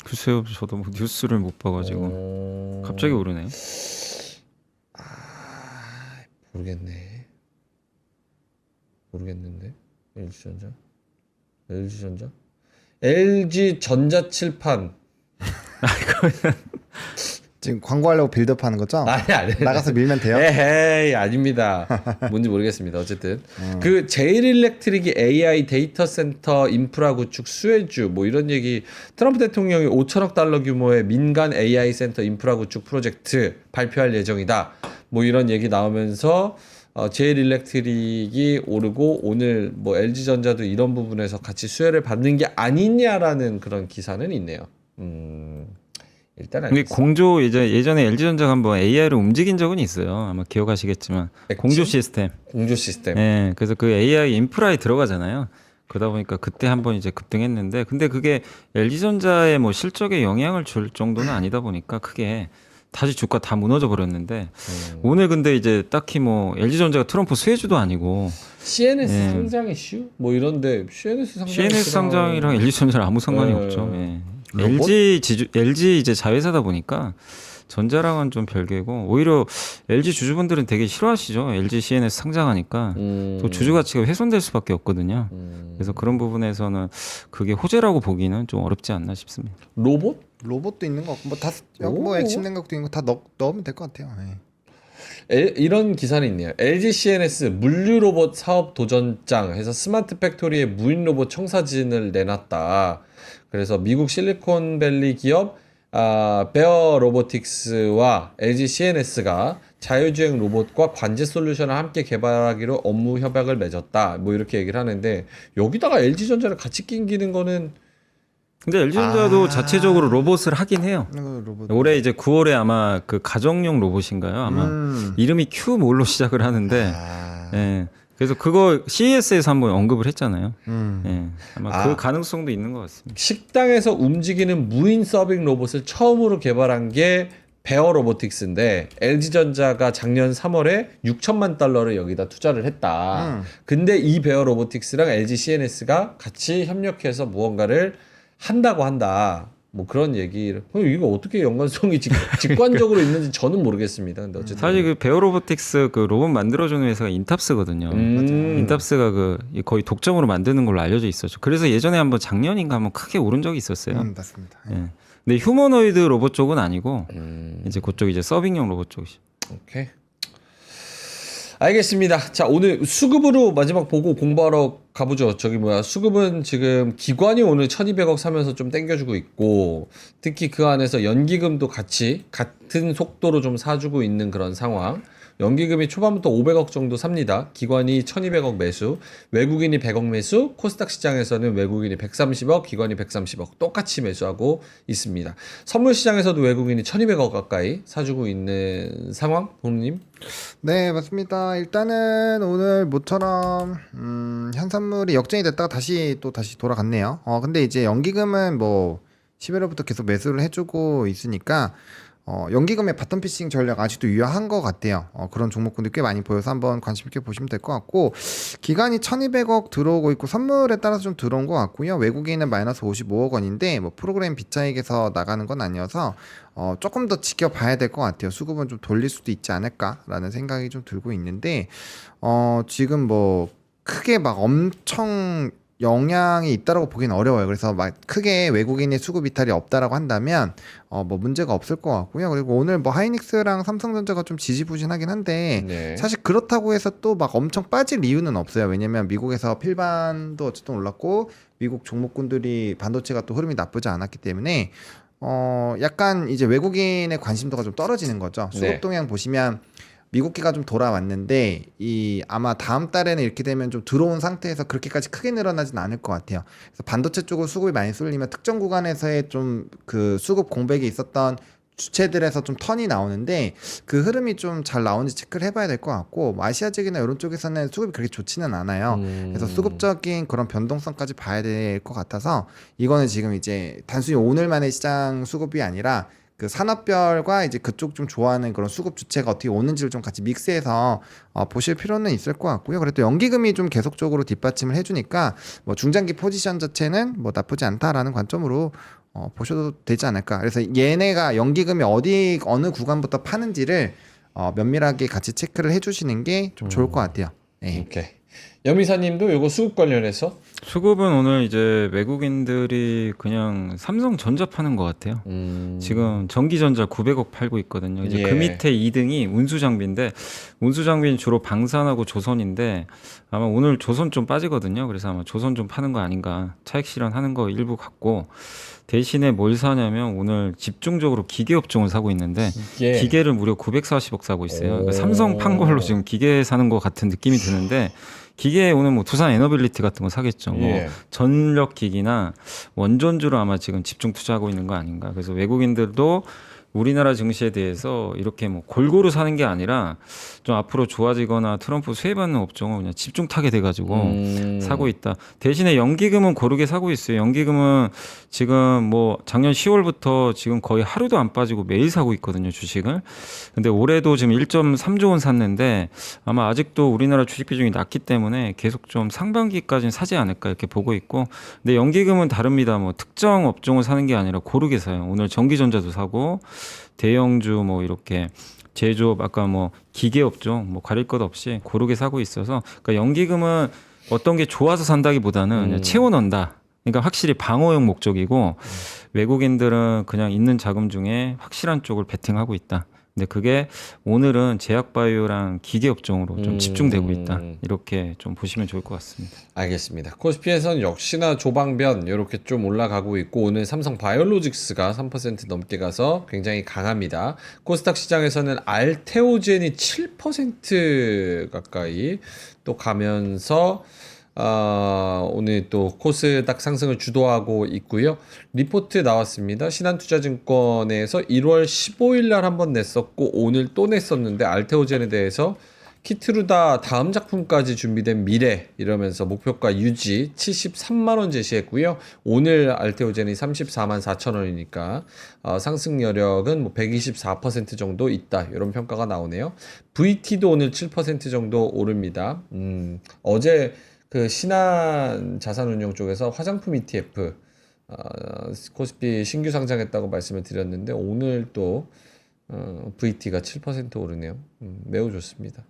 글쎄요, 저도 뭐 뉴스를 못 봐가지고 갑자기 오르네요. 모르겠네. 모르겠는데. LG전자? LG전자 칠판. 지금 광고하려고 빌드업하는 거죠? 아니. 나가서 밀면 돼요? 에헤이, 아닙니다. 뭔지 모르겠습니다. 어쨌든 그 제일 일렉트릭이 AI 데이터 센터 인프라 구축 수혜주 뭐 이런 얘기, 트럼프 대통령이 5천억 달러 규모의 민간 AI 센터 인프라 구축 프로젝트 발표할 예정이다. 뭐 이런 얘기 나오면서 제일 일렉트릭이 오르고, 오늘 뭐 LG전자도 이런 부분에서 같이 수혜를 받는 게 아니냐라는 그런 기사는 있네요. 일단 근데 알겠습니다. 공조 예전에 LG전자가 한번 AI를 움직인 적은 있어요. 아마 기억하시겠지만 액침? 공조 시스템. 공조 시스템. 예, 그래서 그 AI 인프라에 들어가잖아요. 그러다 보니까 그때 한번 이제 급등했는데, 근데 그게 LG전자의 뭐 실적에 영향을 줄 정도는 아니다 보니까 크게 다시 주가 다 무너져 버렸는데, 오늘 근데 이제 딱히 뭐 LG전자가 트럼프 수혜주도 아니고 CNS 예. 상장 이슈? 뭐 이런데 CNS CNS 상장이랑 LG전자랑 아무 상관이 네. 없죠. 예. 로봇? LG 이제 자회사다 보니까 전자랑은 좀 별개고, 오히려 LG 주주분들은 되게 싫어하시죠. LG CNS 상장하니까 또 주주 가치가 훼손될 수밖에 없거든요. 그래서 그런 부분에서는 그게 호재라고 보기는 좀 어렵지 않나 싶습니다. 로봇? 로봇도 있는 거 같고 뭐다 오. 뭐 액침 냉각도 있는 거 다 넣으면 될 것 같아요. 네. 이런 기사는 있네요. LG CNS 물류 로봇 사업 도전장 해서 스마트 팩토리에 무인 로봇 청사진을 내놨다. 그래서 미국 실리콘밸리 기업 베어 로보틱스와 LG CNS가 자율주행 로봇과 관제 솔루션을 함께 개발하기로 업무 협약을 맺었다. 뭐 이렇게 얘기를 하는데, 여기다가 LG전자를 같이 끼는 거는 근데 LG전자도 자체적으로 로봇을 하긴 해요. 이거 로봇. 올해 이제 9월에 아마 그 가정용 로봇인가요? 아마 이름이 Q 뭘로 시작을 하는데, 예. 그래서 그거 CES에서 한번 언급을 했잖아요. 예. 아마 그 가능성도 있는 것 같습니다. 식당에서 움직이는 무인 서빙 로봇을 처음으로 개발한 게 베어 로보틱스인데, LG전자가 작년 3월에 6천만 달러를 여기다 투자를 했다. 근데 이 베어 로보틱스랑 LG CNS가 같이 협력해서 무언가를 한다고 한다. 뭐 그런 얘기를. 이거 어떻게 연관성이 직관적으로 있는지 저는 모르겠습니다. 근데 어쨌든 사실 그 베어 로보틱스 그 로봇 만들어주는 회사가 인탑스거든요. 인탑스가 그 거의 독점으로 만드는 걸로 알려져 있었죠. 그래서 예전에 한번 작년인가 한번 크게 오른 적이 있었어요. 맞습니다. 예. 근데 휴머노이드 로봇 쪽은 아니고 이제 그쪽 이제 서빙용 로봇 쪽이죠. 오케이. 알겠습니다. 자, 오늘 수급으로 마지막 보고 공부하러 가보죠. 수급은 지금 기관이 오늘 1200억 사면서 좀 땡겨주고 있고, 특히 그 안에서 연기금도 같이 같은 속도로 좀 사주고 있는 그런 상황. 연기금이 초반부터 500억 정도 삽니다. 기관이 1200억 매수, 외국인이 100억 매수, 코스닥 시장에서는 외국인이 130억, 기관이 130억 똑같이 매수하고 있습니다. 선물 시장에서도 외국인이 1200억 가까이 사주고 있는 상황, 본님? 네, 맞습니다. 일단은 오늘 모처럼 현선물이 역전이 됐다가 다시 돌아갔네요. 근데 이제 연기금은 뭐 11월부터 계속 매수를 해주고 있으니까 연기금의 바텀 피싱 전략 아직도 유효한 것 같아요. 그런 종목군들 꽤 많이 보여서 한번 관심 있게 보시면 될 것 같고, 기간이 1200억 들어오고 있고 선물에 따라서 좀 들어온 것 같고요. 외국인은 마이너스 55억 원인데 뭐 프로그램 비차익에서 나가는 건 아니어서 조금 더 지켜봐야 될 것 같아요. 수급은 좀 돌릴 수도 있지 않을까라는 생각이 좀 들고 있는데, 지금 뭐 크게 막 엄청 영향이 있다라고 보기는 어려워요. 그래서 막 크게 외국인의 수급 이탈이 없다라고 한다면 뭐 문제가 없을 것 같고요. 그리고 오늘 뭐 하이닉스랑 삼성전자가 좀 지지부진하긴 한데, 네. 사실 그렇다고 해서 또 막 엄청 빠질 이유는 없어요. 왜냐면 미국에서 필반도 어쨌든 올랐고 미국 종목군들이 반도체가 또 흐름이 나쁘지 않았기 때문에 약간 이제 외국인의 관심도가 좀 떨어지는 거죠. 수급 네. 동향 보시면 미국기가 좀 돌아왔는데 아마 다음 달에는 이렇게 되면 좀 들어온 상태에서 그렇게까지 크게 늘어나진 않을 것 같아요. 그래서 반도체 쪽으로 수급이 많이 쏠리면 특정 구간에서의 좀 그 수급 공백이 있었던 주체들에서 좀 턴이 나오는데, 그 흐름이 좀 잘 나오는지 체크를 해봐야 될 것 같고, 뭐 아시아적이나 이런 쪽에서는 수급이 그렇게 좋지는 않아요. 그래서 수급적인 그런 변동성까지 봐야 될 것 같아서, 이거는 지금 이제 단순히 오늘만의 시장 수급이 아니라 그 산업별과 이제 그쪽 좀 좋아하는 그런 수급 주체가 어떻게 오는지를 좀 같이 믹스해서 보실 필요는 있을 것 같고요. 그래도 연기금이 좀 계속적으로 뒷받침을 해주니까 뭐 중장기 포지션 자체는 뭐 나쁘지 않다라는 관점으로 보셔도 되지 않을까. 그래서 얘네가 연기금이 어느 구간부터 파는지를 면밀하게 같이 체크를 해주시는 게 좀 좋을 것 같아요. 네. 오케이. 여미사님도 요거 수급 관련해서 수급은 오늘 이제 외국인들이 그냥 삼성전자 파는 것 같아요. 지금 전기전자 900억 팔고 있거든요. 이제 예. 그 밑에 2등이 운수장비인데 운수장비는 주로 방산하고 조선인데 아마 오늘 조선 좀 빠지거든요. 그래서 아마 조선 좀 파는 거 아닌가. 차익 실현하는 거 일부 같고 대신에 뭘 사냐면 오늘 집중적으로 기계업종을 사고 있는데 이게 기계를 무려 940억 사고 있어요. 그러니까 오. 삼성 판 걸로 지금 기계 사는 것 같은 느낌이 드는데 기계에 오늘 뭐 두산 에너빌리티 같은 거 사겠죠. 뭐 예. 전력 기기나 원전주로 아마 지금 집중 투자하고 있는 거 아닌가. 그래서 외국인들도 우리나라 증시에 대해서 이렇게 뭐 골고루 사는 게 아니라 좀 앞으로 좋아지거나 트럼프 수혜받는 업종을 그냥 집중 타게 돼가지고 사고 있다. 대신에 연기금은 고르게 사고 있어요. 연기금은 지금 뭐 작년 10월부터 지금 거의 하루도 안 빠지고 매일 사고 있거든요, 주식을. 근데 올해도 지금 1.3조 원 샀는데 아마 아직도 우리나라 주식 비중이 낮기 때문에 계속 좀 상반기까지는 사지 않을까 이렇게 보고 있고. 근데 연기금은 다릅니다. 뭐 특정 업종을 사는 게 아니라 고르게 사요. 오늘 전기전자도 사고 대형주 뭐 이렇게 제조업 아까 뭐 기계업종 뭐 가릴 것 없이 고르게 사고 있어서 그러니까 연기금은 어떤 게 좋아서 산다기보다는 그냥 채워 넣는다. 그러니까 확실히 방어용 목적이고 외국인들은 그냥 있는 자금 중에 확실한 쪽을 베팅하고 있다. 근데 그게 오늘은 제약바이오랑 기계업종으로 좀 집중되고 있다. 이렇게 좀 보시면 좋을 것 같습니다. 알겠습니다. 코스피에선 역시나 조방변 이렇게 좀 올라가고 있고 오늘 삼성 바이오로직스가 3% 넘게 가서 굉장히 강합니다. 코스닥 시장에서는 알테오젠이 7% 가까이 또 가면서 오늘 또 코스닥 상승을 주도하고 있고요. 리포트 나왔습니다. 신한투자증권에서 1월 15일 날 한번 냈었고 오늘 또 냈었는데 알테오젠에 대해서 키트루다 다음 작품까지 준비된 미래 이러면서 목표가 유지 73만 원 제시했고요. 오늘 알테오젠이 34만 4천 원이니까 상승 여력은 뭐 124% 정도 있다. 이런 평가가 나오네요. VT도 오늘 7% 정도 오릅니다. 어제 그 신한 자산운용 쪽에서 화장품 ETF 코스피 신규 상장했다고 말씀을 드렸는데 오늘 또 VT가 7% 오르네요. 매우 좋습니다.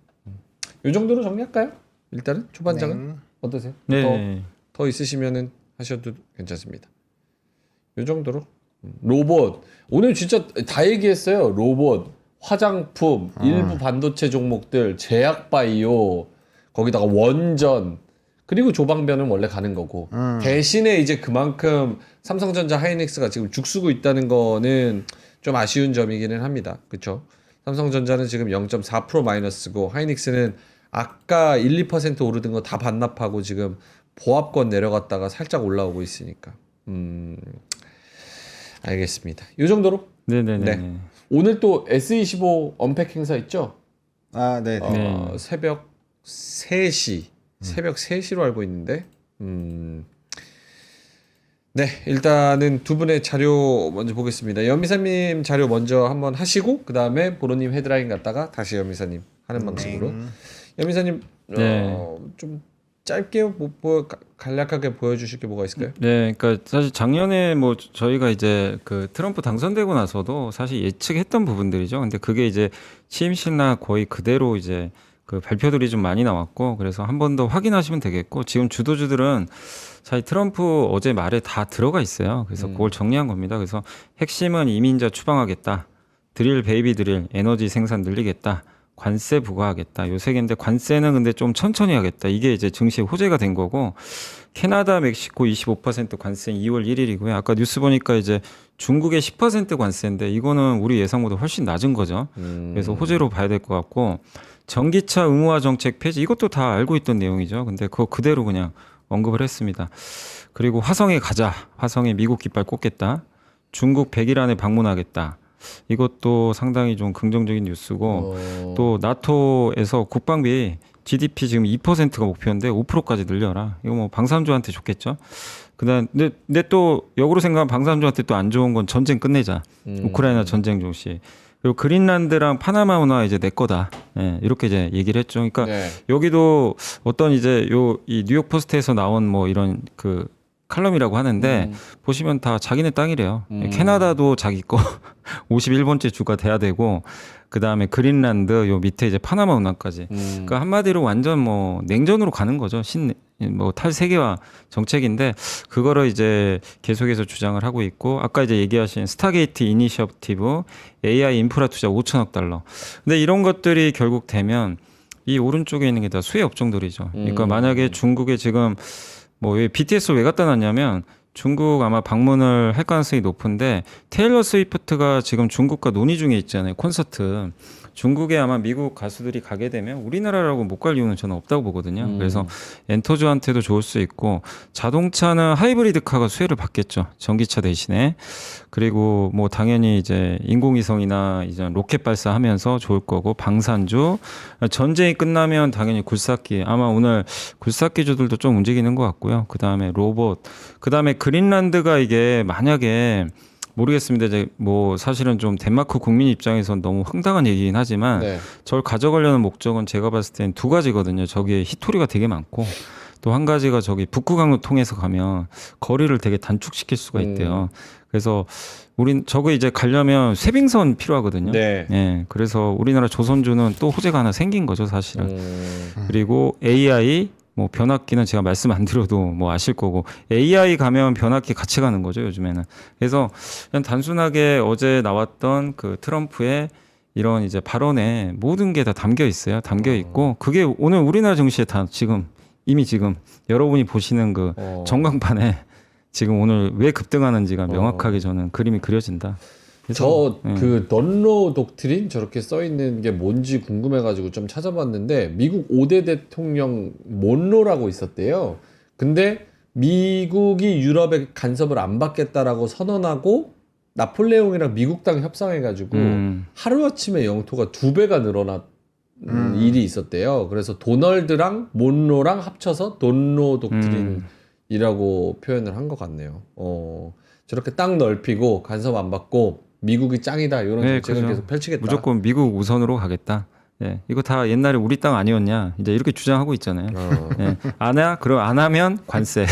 이 정도로 정리할까요? 일단은 초반장은 네. 어떠세요? 네. 더 있으시면은 하셔도 괜찮습니다. 이 정도로 로봇 오늘 진짜 다 얘기했어요. 로봇, 화장품, 일부 반도체 종목들, 제약바이오, 거기다가 원전 그리고 조방변은 원래 가는 거고 대신에 이제 그만큼 삼성전자, 하이닉스가 지금 죽쓰고 있다는 거는 좀 아쉬운 점이기는 합니다. 그렇죠? 삼성전자는 지금 0.4% 마이너스고 하이닉스는 아까 1, 2% 오르던 거 다 반납하고 지금 보합권 내려갔다가 살짝 올라오고 있으니까. 알겠습니다. 이 정도로. 네네네. 네. 오늘 또 S25 언팩 행사 있죠? 네. 새벽 3시. 새벽 3시로 알고 있는데. 네, 일단은 두 분의 자료 먼저 보겠습니다. 연미사님 자료 먼저 한번 하시고 그 다음에 보로님 헤드라인 갔다가 다시 연미사님 하는 방식으로. 연미사님 네. 좀 짧게 간략하게 보여주실 게 뭐가 있을까요? 네, 그러니까 사실 작년에 뭐 저희가 이제 그 트럼프 당선되고 나서도 사실 예측했던 부분들이죠. 근데 그게 이제 취임식날 거의 그대로 이제 그 발표들이 좀 많이 나왔고 그래서 한 번 더 확인하시면 되겠고 지금 주도주들은 사실 트럼프 어제 말에 다 들어가 있어요. 그래서 그걸 정리한 겁니다. 그래서 핵심은 이민자 추방하겠다. 드릴 베이비 드릴 에너지 생산 늘리겠다. 관세 부과하겠다. 요 세 개인데 관세는 근데 좀 천천히 하겠다. 이게 이제 증시에 호재가 된 거고 캐나다, 멕시코 25% 관세는 2월 1일이고요. 아까 뉴스 보니까 이제 중국의 10% 관세인데 이거는 우리 예상보다 훨씬 낮은 거죠. 그래서 호재로 봐야 될 것 같고 전기차 의무화 정책 폐지 이것도 다 알고 있던 내용이죠. 근데 그거 그대로 그냥 언급을 했습니다. 그리고 화성에 가자. 화성에 미국 깃발 꽂겠다. 중국 100일 안에 방문하겠다. 이것도 상당히 좀 긍정적인 뉴스고 또 나토에서 국방비 GDP 지금 2%가 목표인데 5%까지 늘려라. 이거 뭐 방산주한테 좋겠죠. 그다음 근데 또 역으로 생각하면 방산주한테 또 안 좋은 건 전쟁 끝내자. 우크라이나 전쟁 종시. 그리고 그린란드랑 파나마 운하 이제 내 거다. 예, 이렇게 이제 얘기를 했죠. 그러니까 네. 여기도 어떤 이제 이 뉴욕 포스트에서 나온 뭐 이런 그 칼럼이라고 하는데 보시면 다 자기네 땅이래요. 캐나다도 자기 거 51번째 주가 돼야 되고 그 다음에 그린란드 요 밑에 이제 파나마 운하까지. 그러니까 한마디로 완전 뭐 냉전으로 가는 거죠. 뭐 탈세계화 정책인데 그거를 이제 계속해서 주장을 하고 있고 아까 이제 얘기하신 스타게이트 이니셔티브 AI 인프라 투자 5천억 달러. 근데 이런 것들이 결국 되면 이 오른쪽에 있는 게 다 수혜 업종들이죠. 그러니까 만약에 중국에 지금 뭐 왜 BTS를 왜 갖다 놨냐면 중국 아마 방문을 할 가능성이 높은데 테일러 스위프트가 지금 중국과 논의 중에 있잖아요. 콘서트. 중국에 아마 미국 가수들이 가게 되면 우리나라라고 못 갈 이유는 저는 없다고 보거든요. 그래서 엔터주한테도 좋을 수 있고 자동차는 하이브리드카가 수혜를 받겠죠. 전기차 대신에. 그리고 뭐 당연히 이제 인공위성이나 이제 로켓 발사하면서 좋을 거고 방산주 전쟁이 끝나면 당연히 굴삭기 아마 오늘 굴삭기주들도 좀 움직이는 것 같고요. 그 다음에 로봇 그 다음에 그린란드가 이게 만약에 모르겠습니다. 이제 뭐 사실은 좀 덴마크 국민 입장에선 너무 황당한 얘기긴 하지만 네. 저를 가져가려는 목적은 제가 봤을 땐 두 가지거든요. 저기에 히토리가 되게 많고 또 한 가지가 저기 북극항로 통해서 가면 거리를 되게 단축시킬 수가 있대요. 그래서 우린 저거 이제 가려면 쇄빙선 필요하거든요. 네. 예. 그래서 우리나라 조선주는 또 호재가 하나 생긴 거죠, 사실은. 그리고 AI 뭐 변압기는 제가 말씀 안 드려도 뭐 아실 거고 AI 가면 변압기 같이 가는 거죠 요즘에는. 그래서 그냥 단순하게 어제 나왔던 그 트럼프의 이런 이제 발언에 모든 게 다 담겨 있어요. 담겨 있고 그게 오늘 우리나라 증시에 다 지금 이미 지금 여러분이 보시는 그 전광판에 지금 오늘 왜 급등하는지가 명확하게 저는 그림이 그려진다. 저 그 넌로 독트린 저렇게 써 있는 게 뭔지 궁금해가지고 좀 찾아봤는데 미국 5대 대통령 몬로라고 있었대요. 근데 미국이 유럽에 간섭을 안 받겠다라고 선언하고 나폴레옹이랑 미국 당 협상해가지고 하루아침에 영토가 2배가 늘어난 일이 있었대요. 그래서 도널드랑 몬로랑 합쳐서 넌로 독트린이라고 표현을 한 것 같네요. 저렇게 땅 넓히고 간섭 안 받고 미국이 짱이다 이런 네, 정책을 그죠. 계속 펼치겠다. 무조건 미국 우선으로 가겠다. 예, 이거 다 옛날에 우리 땅 아니었냐 이제 이렇게 주장하고 있잖아요. 예, 안 해? 그럼 안 하면 관세.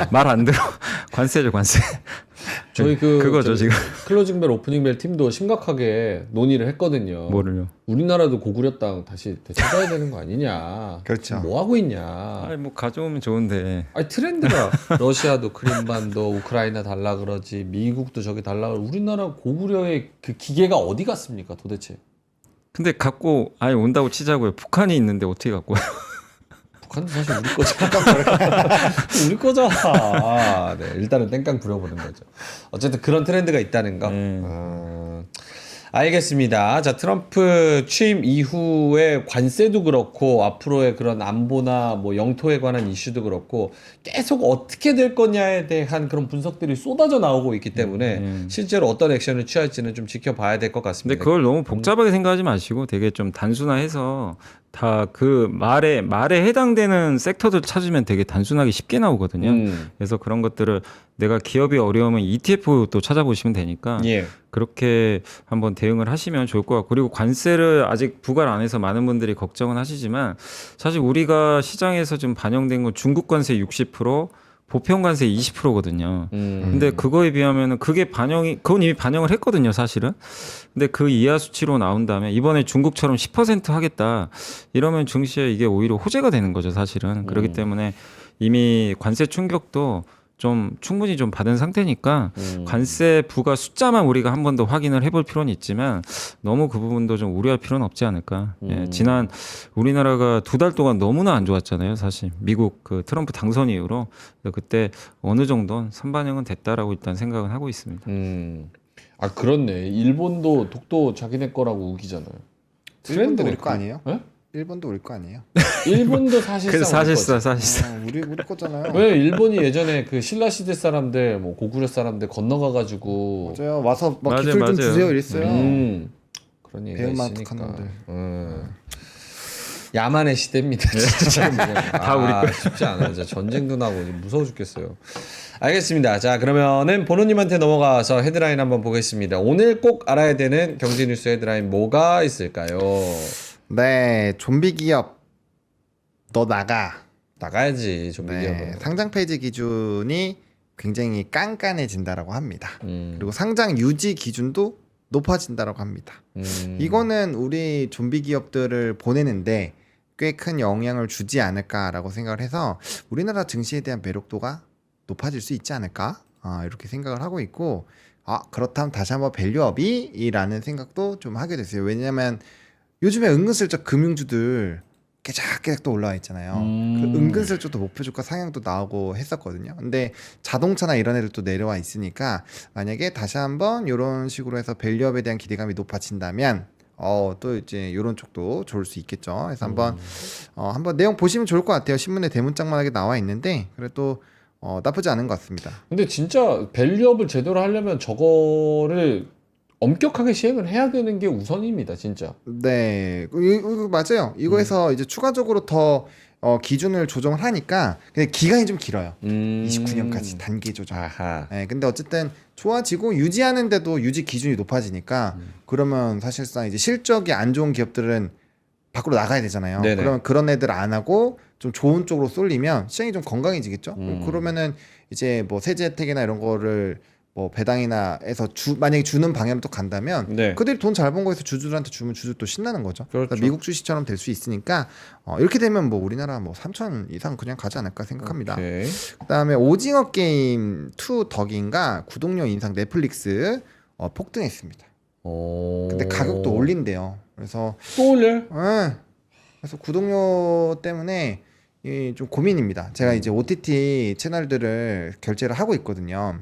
말 안 들어 관세죠 관세. 저희 그거죠 저기 지금. 클로징벨 오프닝벨 팀도 심각하게 논의를 했거든요. 뭐를요? 우리나라도 고구려 땅 다시 되찾아야 되는 거 아니냐. 그렇죠. 뭐 하고 있냐. 아니 뭐 가져오면 좋은데. 아니 트렌드가 러시아도 크림반도 우크라이나 달라 그러지 미국도 저기 달라 그러지 우리나라 고구려의 그 기계가 어디 갔습니까 도대체? 근데 갖고 아예 온다고 치자고요. 북한이 있는데 어떻게 갖고 와요? 북한도 사실 우리 거잖아. 우리 거잖아. 네, 일단은 땡깡 부려보는 거죠. 어쨌든 그런 트렌드가 있다는 거. 알겠습니다. 자, 트럼프 취임 이후에 관세도 그렇고 앞으로의 그런 안보나 뭐 영토에 관한 이슈도 그렇고 계속 어떻게 될 거냐에 대한 그런 분석들이 쏟아져 나오고 있기 때문에 실제로 어떤 액션을 취할지는 좀 지켜봐야 될 것 근데 같습니다. 그걸 너무 복잡하게 생각하지 마시고 되게 좀 단순화해서 다 그 말에 해당되는 섹터들 찾으면 되게 단순하게 쉽게 나오거든요. 그래서 그런 것들을 내가 기업이 어려우면 ETF 또 찾아보시면 되니까 예. 그렇게 한번 대응을 하시면 좋을 것 같고 그리고 관세를 아직 부과를 안 해서 많은 분들이 걱정은 하시지만 사실 우리가 시장에서 지금 반영된 건 중국 관세 60% 보편 관세 20%거든요. 근데 그거에 비하면은 그건 이미 반영을 했거든요, 사실은. 근데 그 이하 수치로 나온다면 이번에 중국처럼 10% 하겠다. 이러면 증시에 이게 오히려 호재가 되는 거죠, 사실은. 그렇기 때문에 이미 관세 충격도 좀 충분히 좀 받은 상태니까 관세 부과 숫자만 우리가 한 번 더 확인을 해볼 필요는 있지만 너무 그 부분도 좀 우려할 필요는 없지 않을까. 예, 지난 우리나라가 2달 동안 너무나 안 좋았잖아요, 사실 미국 그 트럼프 당선 이후로. 그때 어느 정도는 선반영은 됐다라고 일단 생각은 하고 있습니다. 아 그렇네. 일본도 독도 자기네 거라고 우기잖아요. 일본도 트렌드네, 우리 거 아니에요? 네? 일본도 우리 거 아니에요? 일본도 사실상 그래서 사실상 우리 거잖아요. 왜 일본이 예전에 그 신라 시대 사람들 뭐 고구려 사람들 건너가 가지고 맞아요. 와서 막 맞아요, 기술 좀 맞아요. 주세요 이랬어요. 그런 얘기가 배은만 있으니까. 톡하는데. 야만의 시대입니다. 진짜 다 우리 거예요. 쉽지 않아요. 진짜 전쟁도 나고 무서워 죽겠어요. 알겠습니다. 자 그러면은 보노님한테 넘어가서 헤드라인 한번 보겠습니다. 오늘 꼭 알아야 되는 경제 뉴스 헤드라인 뭐가 있을까요? 네, 좀비 기업 너 나가. 나가야지 좀비 네, 기업은. 상장 폐지 기준이 굉장히 깐깐해진다라고 합니다. 음. 그리고 상장 유지 기준도 높아진다라고 합니다. 이거는 우리 좀비 기업들을 보내는데 꽤 큰 영향을 주지 않을까라고 생각을 해서 우리나라 증시에 대한 매력도가 높아질 수 있지 않을까 이렇게 생각을 하고 있고 그렇다면 다시 한번 밸류업이라는 생각도 좀 하게 됐어요. 왜냐하면 요즘에 은근슬쩍 금융주들 깨작깨작 또 올라와 있잖아요. 그 은근슬쩍 또 목표주가 상향도 나오고 했었거든요. 근데 자동차나 이런 애들 또 내려와 있으니까 만약에 다시 한번 이런 식으로 해서 밸류업에 대한 기대감이 높아진다면 또 이제 이런 쪽도 좋을 수 있겠죠. 그래서 한번 내용 보시면 좋을 것 같아요. 신문에 대문짝만하게 나와 있는데 그래도 나쁘지 않은 것 같습니다. 근데 진짜 밸류업을 제대로 하려면 저거를 엄격하게 시행을 해야 되는 게 우선입니다, 진짜. 네, 이거 맞아요. 이거에서 이제 추가적으로 더 기준을 조정을 하니까 근데 기간이 좀 길어요. 29년까지 단기 조정. 아하. 네, 근데 어쨌든 좋아지고 유지하는데도 유지 기준이 높아지니까 그러면 사실상 이제 실적이 안 좋은 기업들은 밖으로 나가야 되잖아요. 네네. 그러면 그런 애들 안 하고 좀 좋은 쪽으로 쏠리면 시장이 좀 건강해지겠죠. 그러면은 이제 뭐 세제 혜택이나 이런 거를 뭐 배당이나 해서 만약에 주는 방향으로 또 간다면 네. 그들이 돈 잘 번 거에서 주주들한테 주면 주주 또 신나는 거죠. 그렇죠. 그러니까 미국 주식처럼 될 수 있으니까 이렇게 되면 뭐 우리나라 뭐 3천 이상 그냥 가지 않을까 생각합니다. 오케이. 그다음에 오징어 게임 2 덕인가 구독료 인상 넷플릭스 폭등했습니다. 근데 가격도 올린대요. 그래서 또 올려요? 그래서 구독료 때문에 좀 고민입니다. 제가 이제 OTT 채널들을 결제를 하고 있거든요.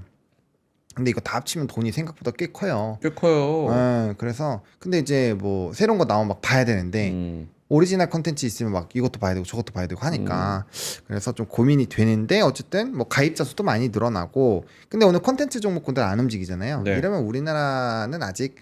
근데 이거 다 합치면 돈이 생각보다 꽤 커요. 꽤 커요. 그래서 근데 이제 뭐 새로운 거 나오면 막 봐야 되는데 오리지널 컨텐츠 있으면 막 이것도 봐야 되고 저것도 봐야 되고 하니까 그래서 좀 고민이 되는데 어쨌든 뭐 가입자 수도 많이 늘어나고 근데 오늘 컨텐츠 종목군들 안 움직이잖아요. 네. 이러면 우리나라는 아직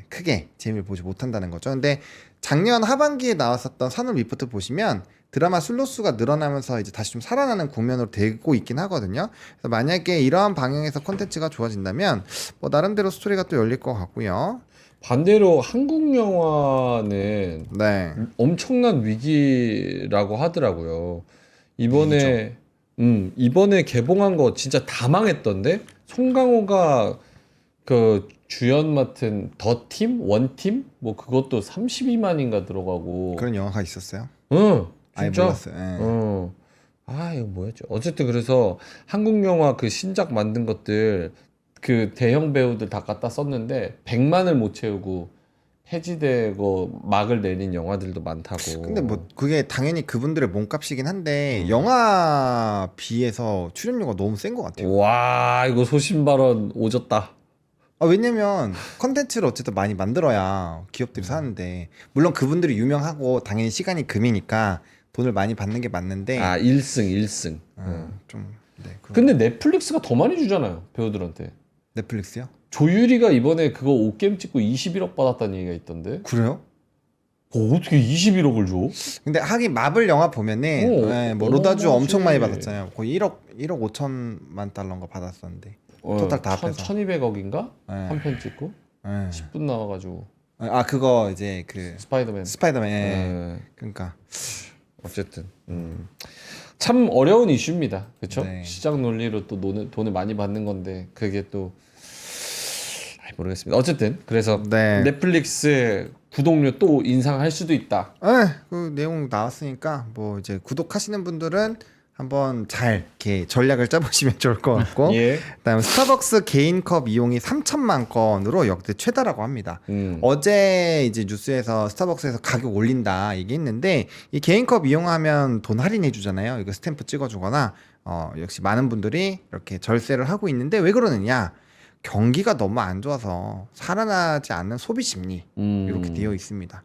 크게 재미를 보지 못한다는 거죠. 근데 작년 하반기에 나왔었던 산업 리포트 보시면 드라마 슬롯수가 늘어나면서 이제 다시 좀 살아나는 국면으로 되고 있긴 하거든요. 그래서 만약에 이러한 방향에서 콘텐츠가 좋아진다면 뭐 나름대로 스토리가 또 열릴 것 같고요. 반대로 한국 영화는 네. 엄청난 위기라고 하더라고요. 이번에 개봉한 거 진짜 다 망했던데? 송강호가 그 주연 맡은 더 팀? 원팀? 뭐 그것도 32만인가 들어가고. 그런 영화가 있었어요? 응, 아예 진짜? 몰랐어요. 예. 이거 뭐였죠? 어쨌든 그래서 한국 영화 그 신작 만든 것들 그 대형 배우들 다 갖다 썼는데 100만을 못 채우고 폐지되고 막을 내린 영화들도 많다고. 근데 뭐 그게 당연히 그분들의 몸값이긴 한데 영화 비해서 출연료가 너무 센 것 같아요. 와, 이거 소신 발언 오졌다. 왜냐면 컨텐츠를 어쨌든 많이 만들어야 기업들이 사는데 물론 그분들이 유명하고 당연히 시간이 금이니까 돈을 많이 받는 게 맞는데 1승. 좀 네, 근데 넷플릭스가 더 많이 주잖아요, 배우들한테. 넷플릭스요? 조유리가 이번에 그거 옷게임 찍고 21억 받았다는 얘기가 있던데. 그래요? 어떻게 21억을 줘? 근데 하긴 마블 영화 보면은 뭐 로다주 어마어마하지. 엄청 많이 받았잖아요. 거의 1억 5천만 달러인가 받았었는데 토탈 다 합해서 1200억인가? 네. 한 편 찍고 네. 10분 나와가지고 그거 이제 그 스파이더맨. 스파이더맨 네. 그러니까 어쨌든 참 어려운 이슈입니다. 그렇죠? 네. 시장 논리로 또 돈을 많이 받는 건데 그게 또 모르겠습니다. 어쨌든 그래서 네. 넷플릭스 구독료 또 인상할 수도 있다. 그 내용 나왔으니까 뭐 이제 구독하시는 분들은 한번 잘 이렇게 전략을 짜보시면 좋을 것 같고 예. 그다음에 스타벅스 개인컵 이용이 3천만 건으로 역대 최다라고 합니다. 어제 이제 뉴스에서 스타벅스에서 가격 올린다 얘기했는데 이 개인컵 이용하면 돈 할인해 주잖아요. 이거 스탬프 찍어주거나 역시 많은 분들이 이렇게 절세를 하고 있는데 왜 그러느냐? 경기가 너무 안 좋아서 살아나지 않는 소비 심리 이렇게 되어 있습니다.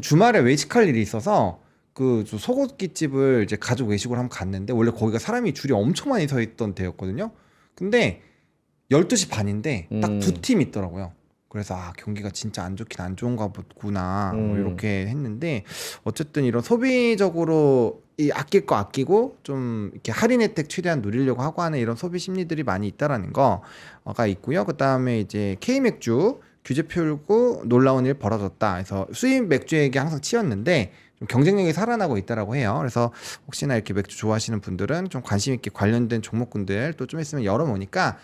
주말에 외식할 일이 있어서 그 소고기집을 이제 가족 외식을 한번 갔는데 원래 거기가 사람이 줄이 엄청 많이 서 있던 데였거든요. 근데 12시 반인데 딱 두 팀 있더라고요. 그래서 경기가 진짜 안 좋긴 안 좋은가 보구나 뭐 이렇게 했는데 어쨌든 이런 소비적으로 이 아낄 거 아끼고 좀 이렇게 할인 혜택 최대한 누리려고 하고 하는 이런 소비 심리들이 많이 있다라는 거가 있고요. 그 다음에 이제 K 맥주 규제 풀고 놀라운 일 벌어졌다. 그래서 수입 맥주에게 항상 치였는데 좀 경쟁력이 살아나고 있다라고 해요. 그래서 혹시나 이렇게 맥주 좋아하시는 분들은 좀 관심 있게 관련된 종목군들 또 좀 있으면 열어보니까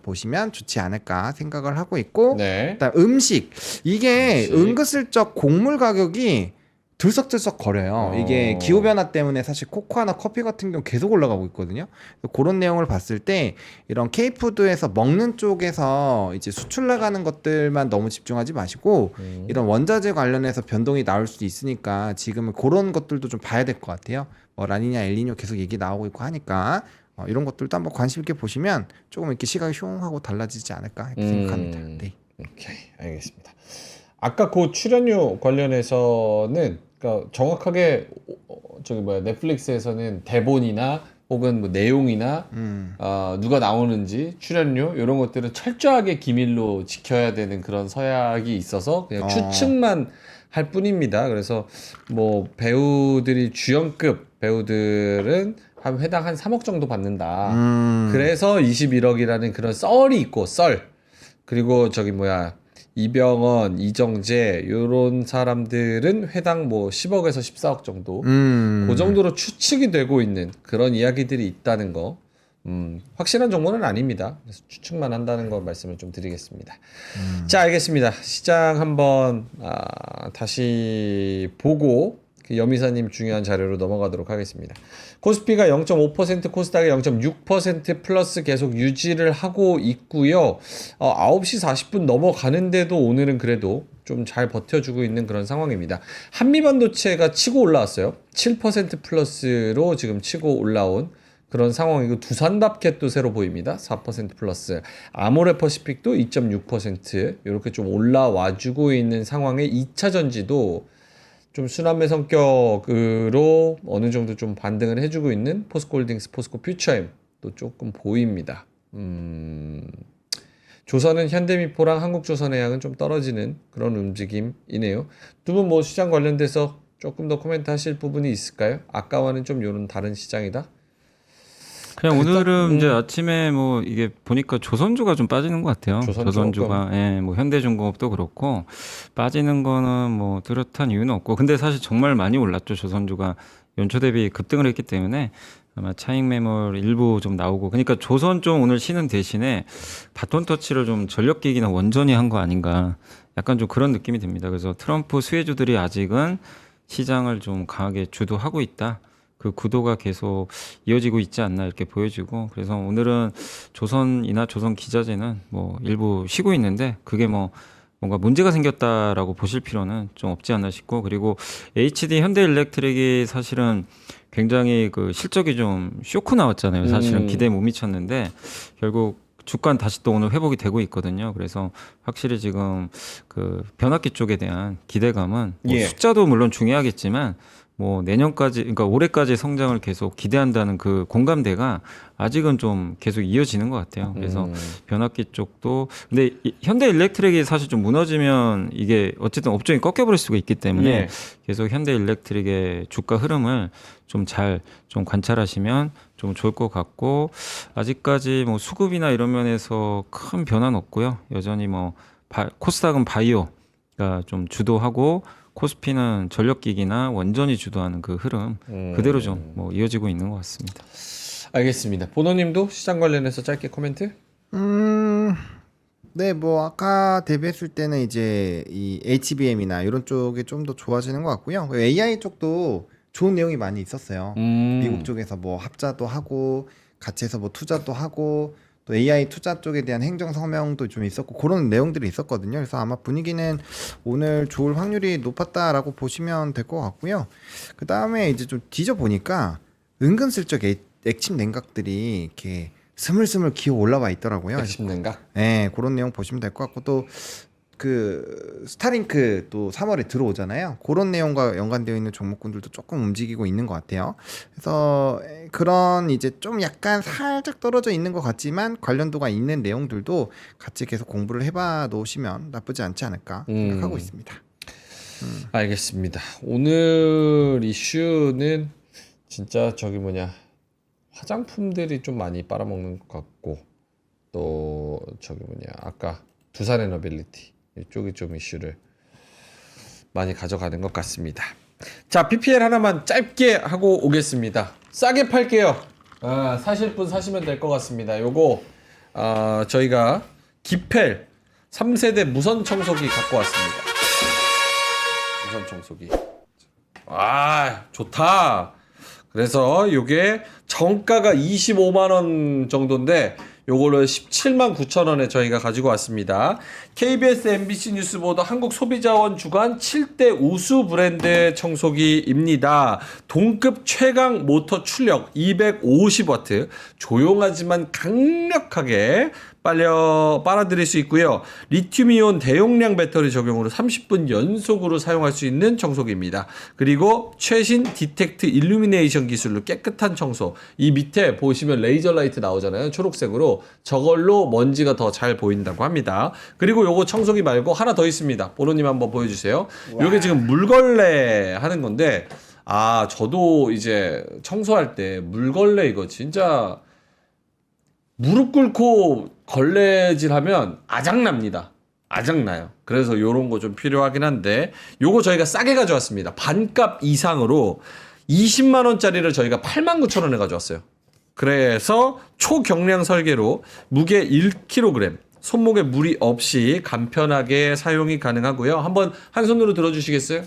보시면 좋지 않을까 생각을 하고 있고, 네. 일단 음식 이게 음식. 은근슬쩍 곡물 가격이 들썩들썩 거려요. 이게 기후 변화 때문에 사실 코코아나 커피 같은 경우 계속 올라가고 있거든요. 그런 내용을 봤을 때 이런 K푸드에서 먹는 쪽에서 이제 수출 나가는 것들만 너무 집중하지 마시고 이런 원자재 관련해서 변동이 나올 수도 있으니까 지금은 그런 것들도 좀 봐야 될 것 같아요. 뭐 라니냐 엘니뇨 계속 얘기 나오고 있고 하니까 이런 것들도 한번 관심 있게 보시면 조금 이렇게 시각이 흉하고 달라지지 않을까 이렇게 생각합니다. 네. 오케이, 알겠습니다. 아까 그 출연료 관련해서는 그러니까 정확하게 넷플릭스에서는 대본이나 혹은 뭐 내용이나 누가 나오는지 출연료 이런 것들은 철저하게 기밀로 지켜야 되는 그런 서약이 있어서 그냥 추측만 할 뿐입니다. 그래서 뭐 배우들이 주연급 배우들은 한 회당 한 3억 정도 받는다. 그래서 21억이라는 그런 썰이 있고 그리고 이병헌, 이정재 요런 사람들은 회당 뭐 10억에서 14억 정도 그 정도로 추측이 되고 있는 그런 이야기들이 있다는 거 확실한 정보는 아닙니다. 그래서 추측만 한다는 거 말씀을 좀 드리겠습니다. 자, 알겠습니다. 시장 한번 다시 보고 그 염이사님 중요한 자료로 넘어가도록 하겠습니다. 코스피가 0.5%, 코스닥이 0.6% 플러스 계속 유지를 하고 있고요. 9시 40분 넘어가는데도 오늘은 그래도 좀 잘 버텨주고 있는 그런 상황입니다. 한미반도체가 치고 올라왔어요. 7% 플러스로 지금 치고 올라온 그런 상황이고, 두산답게 또 새로 보입니다. 4% 플러스. 아모레퍼시픽도 2.6% 이렇게 좀 올라와주고 있는 상황에 2차 전지도 좀 순환매 성격으로 어느 정도 좀 반등을 해주고 있는 포스코홀딩스, 포스코퓨처엠도 조금 보입니다. 조선은 현대미포랑 한국조선해양은 좀 떨어지는 그런 움직임이네요. 두 분 뭐 시장 관련돼서 조금 더 코멘트 하실 부분이 있을까요? 아까와는 좀 요런 다른 시장이다? 그냥 오늘은 이제 아침에 뭐 이게 보니까 조선주가 좀 빠지는 것 같아요. 조선주가 뭐 현대중공업도 그렇고 빠지는 거는 뭐 뚜렷한 이유는 없고, 근데 사실 정말 많이 올랐죠. 조선주가 연초 대비 급등을 했기 때문에 아마 차익 매물 일부 좀 나오고, 그러니까 조선 좀 오늘 쉬는 대신에 바톤 터치를 좀 전력기기나 원전이 한 거 아닌가, 약간 좀 그런 느낌이 듭니다. 그래서 트럼프 수혜주들이 아직은 시장을 좀 강하게 주도하고 있다. 그 구도가 계속 이어지고 있지 않나 이렇게 보여지고, 그래서 오늘은 조선이나 조선 기자재는 뭐 일부 쉬고 있는데 그게 뭐 뭔가 문제가 생겼다라고 보실 필요는 좀 없지 않나 싶고, 그리고 HD 현대일렉트릭이 사실은 굉장히 그 실적이 좀 쇼크 나왔잖아요. 사실은 기대에 못 미쳤는데 결국 주가는 다시 또 오늘 회복이 되고 있거든요. 그래서 확실히 지금 그 변압기 쪽에 대한 기대감은 뭐 숫자도 물론 중요하겠지만 뭐 내년까지, 그러니까 올해까지 성장을 계속 기대한다는 그 공감대가 아직은 좀 계속 이어지는 것 같아요. 그래서 변압기 쪽도, 근데 현대일렉트릭이 사실 좀 무너지면 이게 어쨌든 업종이 꺾여버릴 수가 있기 때문에 계속 현대일렉트릭의 주가 흐름을 좀 잘 좀 관찰하시면 좀 좋을 것 같고, 아직까지 뭐 수급이나 이런 면에서 큰 변화는 없고요. 여전히 뭐 코스닥은 바이오가 좀 주도하고 코스피는 전력기기나 원전이 주도하는 그 흐름 그대로 좀 뭐 이어지고 있는 것 같습니다. 알겠습니다. 보노님도 시장 관련해서 짧게 코멘트? 네, 뭐 아까 대비했을 때는 이제 이 HBM이나 이런 쪽이 좀 더 좋아지는 것 같고요. AI 쪽도 좋은 내용이 많이 있었어요. 미국 쪽에서 뭐 합자도 하고 같이 해서 뭐 투자도 하고 또 AI 투자 쪽에 대한 행정 성명도 좀 있었고 그런 내용들이 있었거든요. 그래서 아마 분위기는 오늘 좋을 확률이 높았다라고 보시면 될 것 같고요. 그 다음에 이제 좀 뒤져 보니까 은근슬쩍 액침 냉각들이 이렇게 스물스물 기어 올라와 있더라고요. 액침 냉각? 네, 그런 내용 보시면 될 것 같고, 또 그 스타링크 또 3월에 들어오잖아요. 그런 내용과 연관되어 있는 종목군들도 조금 움직이고 있는 것 같아요. 그래서 그런 이제 좀 약간 살짝 떨어져 있는 것 같지만 관련도가 있는 내용들도 같이 계속 공부를 해봐 놓으시면 나쁘지 않지 않을까 생각하고 있습니다. 알겠습니다. 오늘 이슈는 진짜 화장품들이 좀 많이 빨아먹는 것 같고, 또 아까 두산 에너빌리티 이쪽이 좀 이슈를 많이 가져가는 것 같습니다. 자, PPL 하나만 짧게 하고 오겠습니다. 싸게 팔게요. 사실 분 사시면 될 것 같습니다. 요거 저희가 기펠 3세대 무선 청소기 갖고 왔습니다. 무선 청소기. 좋다. 그래서 요게 정가가 25만 원 정도인데 요거를 17만 9천 원에 저희가 가지고 왔습니다. KBS MBC 뉴스보도 한국소비자원 주관 7대 우수 브랜드 청소기입니다. 동급 최강 모터 출력 250W, 조용하지만 강력하게 빨아들일 수 있고요. 리튬이온 대용량 배터리 적용으로 30분 연속으로 사용할 수 있는 청소기입니다. 그리고 최신 디텍트 일루미네이션 기술로 깨끗한 청소. 이 밑에 보시면 레이저 라이트 나오잖아요. 초록색으로. 저걸로 먼지가 더 잘 보인다고 합니다. 그리고 요거 청소기 말고 하나 더 있습니다. 보로님 한번 보여주세요. 요게 지금 물걸레 하는 건데 저도 이제 청소할 때 물걸레 이거 진짜 무릎 꿇고 걸레질 하면 아작납니다. 아작나요. 그래서 요런 거 좀 필요하긴 한데 요거 저희가 싸게 가져왔습니다. 반값 이상으로 20만 원짜리를 저희가 8만 9천 원에 가져왔어요. 그래서 초경량 설계로 무게 1kg, 손목에 무리 없이 간편하게 사용이 가능하고요. 한번 한 손으로 들어주시겠어요?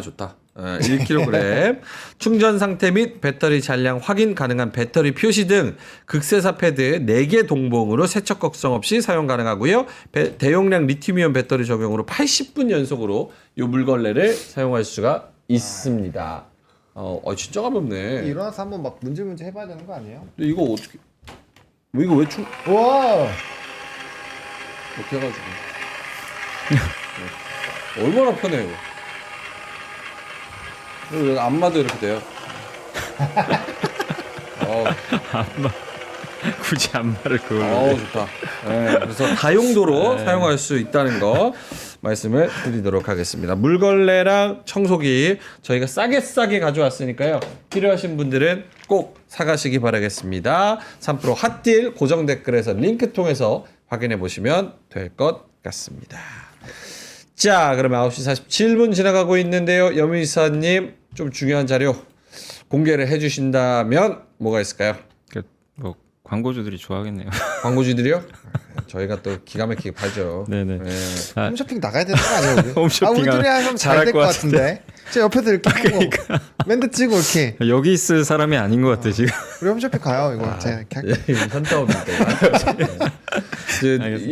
좋다. 1kg 충전 상태 및 배터리 잔량 확인 가능한 배터리 표시 등 극세사 패드 4개 동봉으로 세척 걱정 없이 사용 가능하고요. 대용량 리튬이온 배터리 적용으로 80분 연속으로 이 물걸레를 사용할 수가 있습니다. 진짜 가볍네. 일어나서 한번 막 문질문질 해봐야 되는 거 아니에요? 근데 이거 어떻게 이거 왜 와. 이렇게 해가지고 얼마나 편해요. 그리고 안마도 이렇게 돼요. 굳이 안마를 그걸로. 좋다. 그래서 다용도로 사용할 수 있다는 거 말씀을 드리도록 하겠습니다. 물걸레랑 청소기 저희가 싸게 가져왔으니까요. 필요하신 분들은 꼭 사가시기 바라겠습니다. 3프로 핫딜 고정 댓글에서 링크 통해서 확인해 보시면 될 것 같습니다. 자, 그러면 9시 47분 지나가고 있는데요. 여미사님 좀 중요한 자료 공개를 해주신다면 뭐가 있을까요? 뭐 광고주들이 좋아하겠네요. 광고주들이요? 저희가 또 기가 막히게 팔죠. 네네. 홈쇼핑 나가야 되는 거 아니에요? 우리? 홈쇼핑 우리들이 하면 잘 될 것 같은데. 제 옆에서 이렇게 하고 멘트 치고 이렇게. 여기 있을 사람이 아닌 것 같아 지금. 우리 홈쇼핑 가요 이거. 제가 이렇게 할게요. 현타업인데.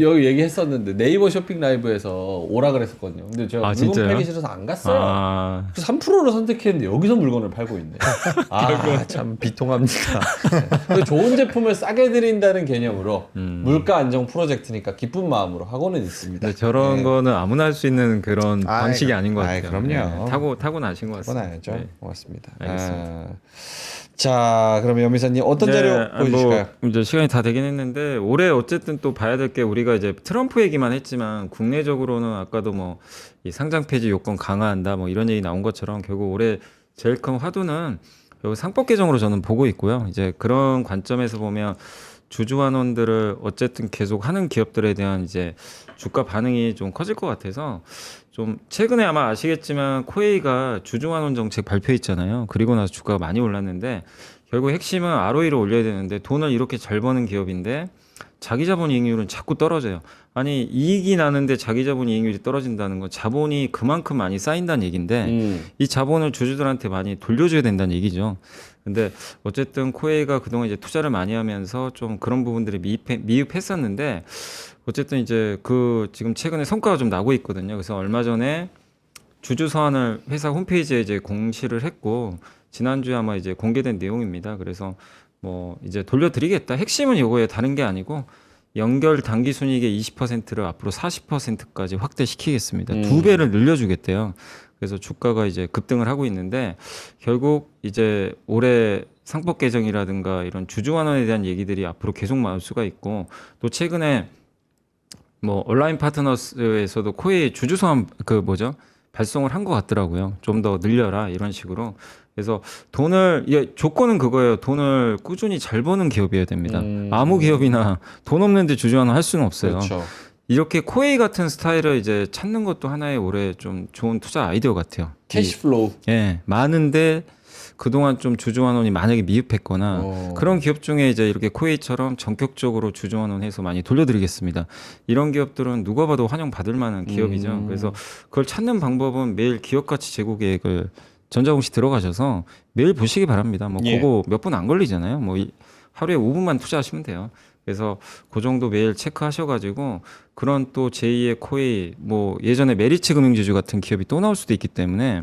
여기 얘기했었는데 네이버 쇼핑 라이브에서 오라 그랬었거든요. 근데 제가 물건 진짜요? 팔기 싫어서 안 갔어요. 3%를 선택했는데 여기서 물건을 팔고 있네. 참 비통합니다. 네. 좋은 제품을 싸게 드린다는 개념으로 물가 안정 프로젝트니까 기쁜 마음으로 하고는 있습니다. 저런 거는 아무나 할 수 있는 그런 방식이 아닌 것 같아요. 그럼요. 타고 나신 것 같습니다. 타고나야죠. 네. 고맙습니다. 알겠습니다. 자, 그러면 연미사님 어떤 자료 보여주실까요? 이제 시간이 다 되긴 했는데 올해 어쨌든 또 봐야 될 게 우리가 이제 트럼프 얘기만 했지만 국내적으로는 아까도 뭐 이 상장 폐지 요건 강화한다 뭐 이런 얘기 나온 것처럼 결국 올해 제일 큰 화두는 결국 상법 개정으로 저는 보고 있고요. 이제 그런 관점에서 보면 주주환원들을 어쨌든 계속 하는 기업들에 대한 이제 주가 반응이 좀 커질 것 같아서 좀 최근에 아마 아시겠지만 코웨이가 주주환원 정책 발표했잖아요. 그리고 나서 주가가 많이 올랐는데 결국 핵심은 ROE를 올려야 되는데 돈을 이렇게 잘 버는 기업인데 자기 자본 이익률은 자꾸 떨어져요. 아니 이익이 나는데 자기 자본 이익률이 떨어진다는 건 자본이 그만큼 많이 쌓인다는 얘기인데 이 자본을 주주들한테 많이 돌려줘야 된다는 얘기죠. 근데 어쨌든 코웨이가 그동안 이제 투자를 많이 하면서 좀 그런 부분들이 미흡했었는데 어쨌든 이제 그 지금 최근에 성과가 좀 나고 있거든요. 그래서 얼마 전에 주주 서한을 회사 홈페이지에 이제 공시를 했고 지난주에 아마 이제 공개된 내용입니다. 그래서 뭐 이제 돌려드리겠다. 핵심은 이거에 다른 게 아니고 연결 당기 순이익의 20%를 앞으로 40%까지 확대시키겠습니다. 2배를 늘려주겠대요. 그래서 주가가 이제 급등을 하고 있는데 결국 이제 올해 상법 개정이라든가 이런 주주환원에 대한 얘기들이 앞으로 계속 나올 수가 있고 또 최근에 뭐 온라인 파트너스에서도 코웨이 주주소환 발송을 한 것 같더라고요. 좀 더 늘려라 이런 식으로. 그래서 조건은 그거예요. 돈을 꾸준히 잘 버는 기업이어야 됩니다. 아무 기업이나 돈 없는데 주주환원 할 수는 없어요. 그렇죠. 이렇게 코웨이 같은 스타일을 이제 찾는 것도 하나의 올해 좀 좋은 투자 아이디어 같아요. 캐시플로우. 예, 많은데 그동안 좀 주주환원이 만약에 미흡했거나 그런 기업 중에 이제 이렇게 코웨이처럼 전격적으로 주주환원해서 많이 돌려드리겠습니다. 이런 기업들은 누가 봐도 환영받을 만한 기업이죠. 그래서 그걸 찾는 방법은 매일 기업가치 제고 계획을 전자공시 들어가셔서 매일 보시기 바랍니다. 뭐 예. 그거 몇 분 안 걸리잖아요. 뭐 하루에 5분만 투자하시면 돼요. 그래서 그 정도 매일 체크하셔가지고 그런 또 제2의 코웨이 뭐 예전에 메리츠 금융지주 같은 기업이 또 나올 수도 있기 때문에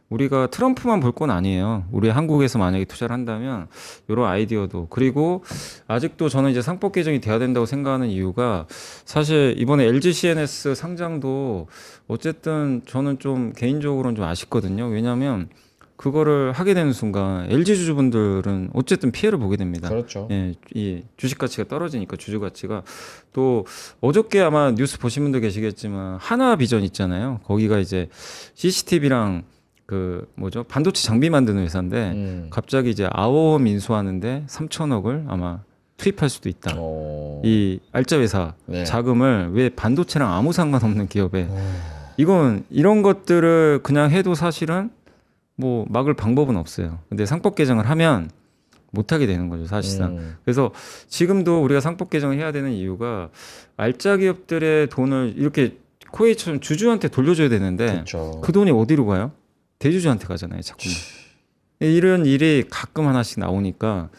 우리가 트럼프만 볼 건 아니에요. 우리 한국에서 만약에 투자를 한다면 이런 아이디어도 그리고 아직도 저는 이제 상법 개정이 돼야 된다고 생각하는 이유가 사실 이번에 LG CNS 상장도 어쨌든 저는 좀 개인적으로는 좀 아쉽거든요. 왜냐하면 그거를 하게 되는 순간 LG 주주분들은 어쨌든 피해를 보게 됩니다. 그렇죠. 예, 이 주식 가치가 떨어지니까 주주 가치가 또 어저께 아마 뉴스 보신 분도 계시겠지만 하나비전 있잖아요. 거기가 이제 CCTV랑 그 뭐죠 반도체 장비 만드는 회사인데 갑자기 이제 아워홈 인수하는데 3천억을 아마 투입할 수도 있다. 이 알짜 회사 네. 자금을 왜 반도체랑 아무 상관없는 기업에 이건 이런 것들을 그냥 해도 사실은 뭐 막을 방법은 없어요. 근데 상법 개정을 하면 못하게 되는 거죠, 사실상. 그래서 지금도 우리가 상법 개정을 해야 되는 이유가 알짜 기업들의 돈을 이렇게 코웨이처럼 주주한테 돌려줘야 되는데 그렇죠. 그 돈이 어디로 가요? 대주주한테 가잖아요, 자꾸만. 이런 일이 가끔 하나씩 나오니까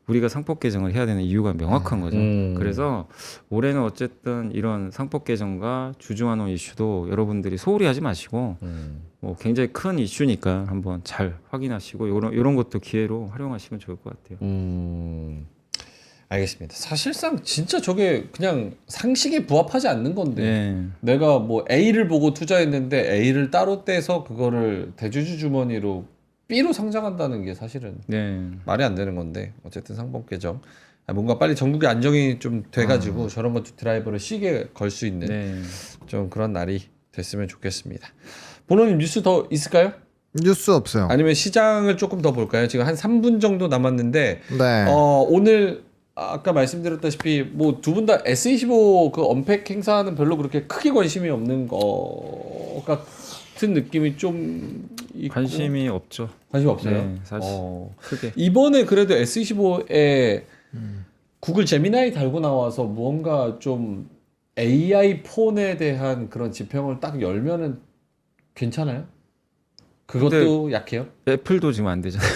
우리가 상법 개정을 해야 되는 이유가 명확한 거죠. 그래서 올해는 어쨌든 이런 상법 개정과 주주환원 이슈도 여러분들이 소홀히 하지 마시고 뭐 굉장히 큰 이슈니까 한번 잘 확인하시고 이런 것도 기회로 활용하시면 좋을 것 같아요. 알겠습니다. 사실상 진짜 저게 그냥 상식에 부합하지 않는 건데 네. 내가 뭐 A를 보고 투자했는데 A를 따로 떼서 그거를 대주주 주머니로 B로 상장한다는 게 사실은 네. 말이 안 되는 건데 어쨌든 상법 개정 뭔가 빨리 전국에 안정이 좀 돼가지고 저런 것도 드라이버를 시게 걸 수 있는 네. 좀 그런 날이 됐으면 좋겠습니다. 보노님 뉴스 더 있을까요? 뉴스 없어요. 아니면 시장을 조금 더 볼까요? 지금 한 3분 정도 남았는데 네. 오늘 아까 말씀드렸다시피 뭐 두 분 다 S25 그 언팩 행사는 별로 그렇게 크게 관심이 없는 것 같은 느낌이 좀 있고. 관심이 없죠. 관심 없어요. 네, 사실 크게. 이번에 그래도 S25에 구글 제미나이 달고 나와서 무언가 좀 AI 폰에 대한 그런 지평을 딱 열면은 괜찮아요? 그것도 약해요? 애플도 지금 안 되잖아요.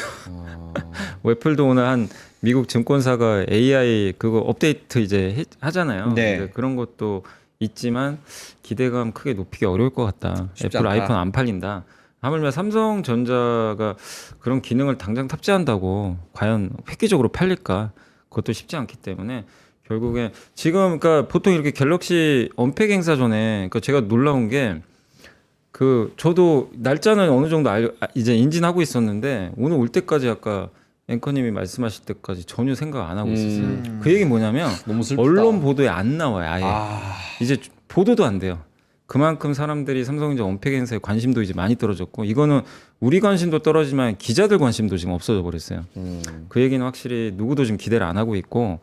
애플도 오늘 한 미국 증권사가 AI 그거 업데이트 이제 하잖아요. 네. 근데 그런 것도 있지만 기대감 크게 높이기 어려울 것 같다. 쉽지 애플 않다. 아이폰 안 팔린다. 하물며 삼성전자가 그런 기능을 당장 탑재한다고 과연 획기적으로 팔릴까? 그것도 쉽지 않기 때문에 결국에 지금 그러니까 보통 이렇게 갤럭시 언팩 행사 전에 그러니까 제가 놀라운 게 저도 날짜는 어느 정도 이제 인지하고 있었는데 오늘 올 때까지 아까 앵커님이 말씀하실 때까지 전혀 생각 안 하고 있었어요. 그 얘기 뭐냐면 너무 슬프다. 언론 보도에 안 나와요. 아예 아, 이제 보도도 안 돼요. 그만큼 사람들이 삼성전자 언팩 행사에 관심도 이제 많이 떨어졌고 이거는 우리 관심도 떨어지만 기자들 관심도 지금 없어져 버렸어요. 그 얘기는 확실히 누구도 지금 기대를 안 하고 있고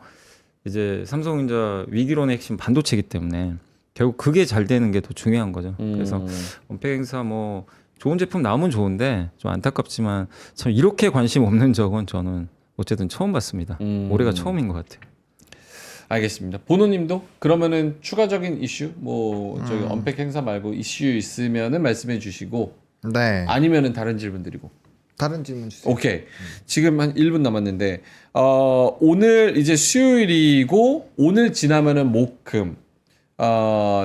이제 삼성전자 위기론의 핵심 반도체이기 때문에 결국 그게 잘 되는 게 더 중요한 거죠. 그래서 언팩 행사 뭐 좋은 제품 나오면 좋은데 좀 안타깝지만 참 이렇게 관심 없는 적은 저는 어쨌든 처음 봤습니다. 올해가 처음인 것 같아요. 알겠습니다. 보노님도 그러면은 추가적인 이슈 뭐 저기 언팩 행사 말고 이슈 있으면은 말씀해 주시고 네. 아니면은 다른 질문 드리고. 다른 질문 주세요. 오케이. 지금 한 1분 남았는데 오늘 이제 수요일이고 오늘 지나면은 목금.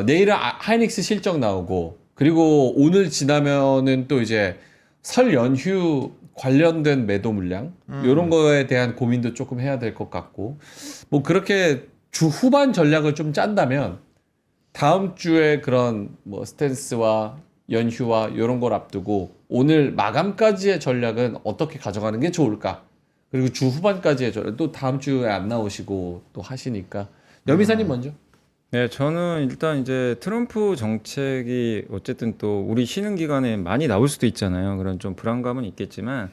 내일은 하이닉스 실적 나오고 그리고 오늘 지나면은 또 이제 설 연휴 관련된 매도 물량 이런 거에 대한 고민도 조금 해야 될 것 같고 뭐 그렇게 주 후반 전략을 좀 짠다면 다음 주에 그런 뭐 스탠스와 연휴와 이런 걸 앞두고 오늘 마감까지의 전략은 어떻게 가져가는 게 좋을까? 그리고 주 후반까지의 전략 또 다음 주에 안 나오시고 또 하시니까 여미사님 먼저. 네, 저는 일단 이제 트럼프 정책이 어쨌든 또 우리 쉬는 기간에 많이 나올 수도 있잖아요. 그런 좀 불안감은 있겠지만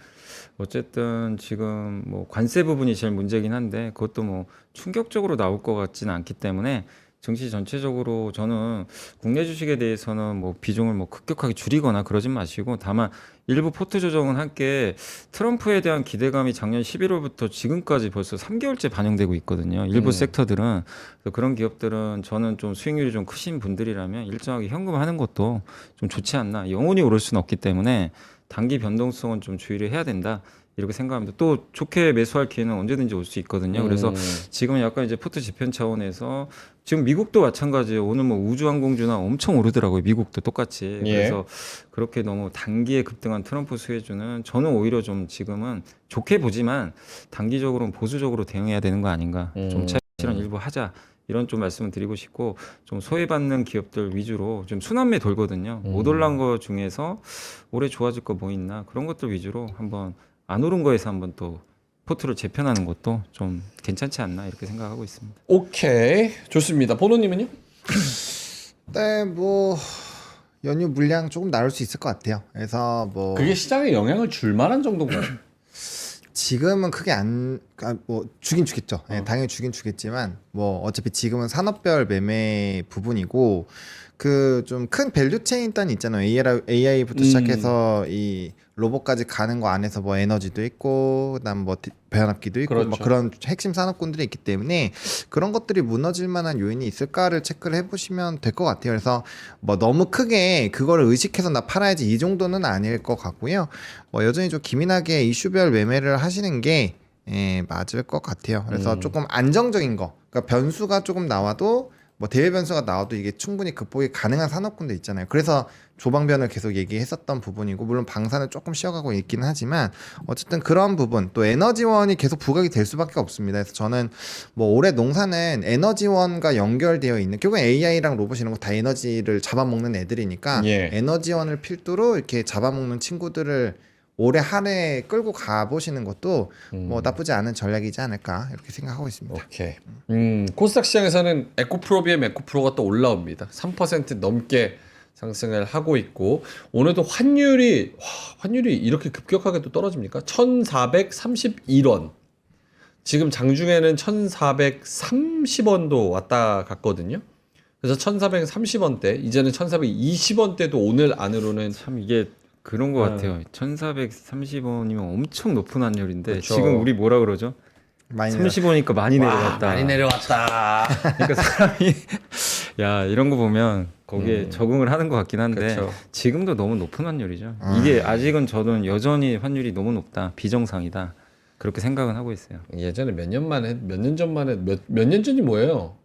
어쨌든 지금 뭐 관세 부분이 제일 문제긴 한데 그것도 뭐 충격적으로 나올 것 같지는 않기 때문에 증시 전체적으로 저는 국내 주식에 대해서는 뭐 비중을 뭐 급격하게 줄이거나 그러진 마시고 다만 일부 포트 조정은 함께 트럼프에 대한 기대감이 작년 11월부터 지금까지 벌써 3개월째 반영되고 있거든요. 일부 섹터들은. 그래서 그런 기업들은 저는 좀 수익률이 좀 크신 분들이라면 일정하게 현금하는 것도 좀 좋지 않나. 영원히 오를 수는 없기 때문에 단기 변동성은 좀 주의를 해야 된다. 이렇게 생각합니다. 또 좋게 매수할 기회는 언제든지 올 수 있거든요. 그래서 지금 약간 이제 포트 지편 차원에서 지금 미국도 마찬가지예요. 오늘 뭐 우주항공주나 엄청 오르더라고요. 미국도 똑같이. 예. 그래서 그렇게 너무 단기에 급등한 트럼프 수혜주는 저는 오히려 좀 지금은 좋게 보지만 단기적으로는 보수적으로 대응해야 되는 거 아닌가. 좀 차익 실현 일부 하자. 이런 좀 말씀을 드리고 싶고 좀 소외받는 기업들 위주로 좀 순환매 돌거든요. 못 올라간 거 중에서 올해 좋아질 거 뭐 있나 그런 것들 위주로 한번 안 오른 거에서 한번 또 포트를 재편하는 것도 좀 괜찮지 않나 이렇게 생각하고 있습니다. 오케이, 좋습니다. 보노님은요? 네, 뭐 연휴 물량 조금 나올 수 있을 것 같아요. 그래서 뭐 그게 시장에 영향을 줄 만한 정도인가요? 지금은 크게 뭐 주긴 주겠죠. 네, 당연히 주긴 주겠지만 뭐 어차피 지금은 산업별 매매 부분이고 그 좀 큰 밸류 체인 단이 있잖아요. AI부터 시작해서 이 로봇까지 가는 거 안에서 뭐 에너지도 있고 그다음 뭐 변압기도 있고 그렇죠. 뭐 그런 핵심 산업군들이 있기 때문에 그런 것들이 무너질 만한 요인이 있을까를 체크를 해보시면 될 것 같아요. 그래서 뭐 너무 크게 그거를 의식해서 나 팔아야지 이 정도는 아닐 것 같고요. 뭐 여전히 좀 기민하게 이슈별 매매를 하시는 게 맞을 것 같아요. 그래서 조금 안정적인 거, 그러니까 변수가 조금 나와도 뭐 대외 변수가 나와도 이게 충분히 극복이 가능한 산업군도 있잖아요. 그래서 조방변을 계속 얘기했었던 부분이고 물론 방사는 조금 쉬어가고 있기는 하지만 어쨌든 그런 부분 또 에너지원이 계속 부각이 될 수밖에 없습니다. 그래서 저는 뭐 올해 농사는 에너지원과 연결되어 있는 결국 AI랑 로봇 이런 거 다 에너지를 잡아먹는 애들이니까 예. 에너지원을 필두로 이렇게 잡아먹는 친구들을 올해 한 해 끌고 가보시는 것도 뭐 나쁘지 않은 전략이지 않을까 이렇게 생각하고 있습니다. 오케이. 코스닥 시장에서는 에코프로 비엠 에코프로가 또 올라옵니다. 3% 넘게 상승을 하고 있고 오늘도 환율이 이렇게 급격하게 또 떨어집니까? 1,431원. 지금 장중에는 1,430원도 왔다 갔거든요. 그래서 1,430원대, 이제는 1,420원대도 오늘 안으로는 참 이게 그런 것 같아요. 1,430원이면 엄청 높은 환율인데 그렇죠. 지금 우리 뭐라 그러죠? 많이 30원이니까 많이 내려갔다. 많이 내려왔다. 그러니까 사람이 야 이런 거 보면 거기에 적응을 하는 것 같긴 한데 그쵸. 지금도 너무 높은 환율이죠. 이게 아직은 저는 여전히 환율이 너무 높다, 비정상이다 그렇게 생각은 하고 있어요. 예전에 몇 년 전이 뭐예요?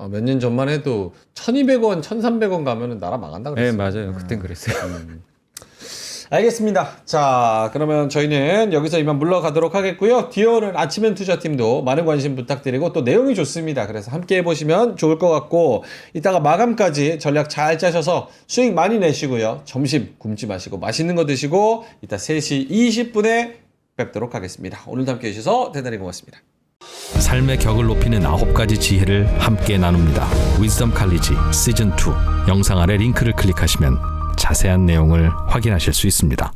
몇 년 전만 해도 1,200원, 1,300원 가면은 나라 망한다 네 그랬어요. 맞아요. 그땐 그랬어요. 알겠습니다. 자, 그러면 저희는 여기서 이만 물러가도록 하겠고요. 디오는 아침엔 투자팀도 많은 관심 부탁드리고 또 내용이 좋습니다. 그래서 함께 해보시면 좋을 것 같고 이따가 마감까지 전략 잘 짜셔서 수익 많이 내시고요. 점심 굶지 마시고 맛있는 거 드시고 이따 3시 20분에 뵙도록 하겠습니다. 오늘도 함께 해주셔서 대단히 고맙습니다. 삶의 격을 높이는 9가지 지혜를 함께 나눕니다. 위즈덤 칼리지 시즌 2 영상 아래 링크를 클릭하시면 자세한 내용을 확인하실 수 있습니다.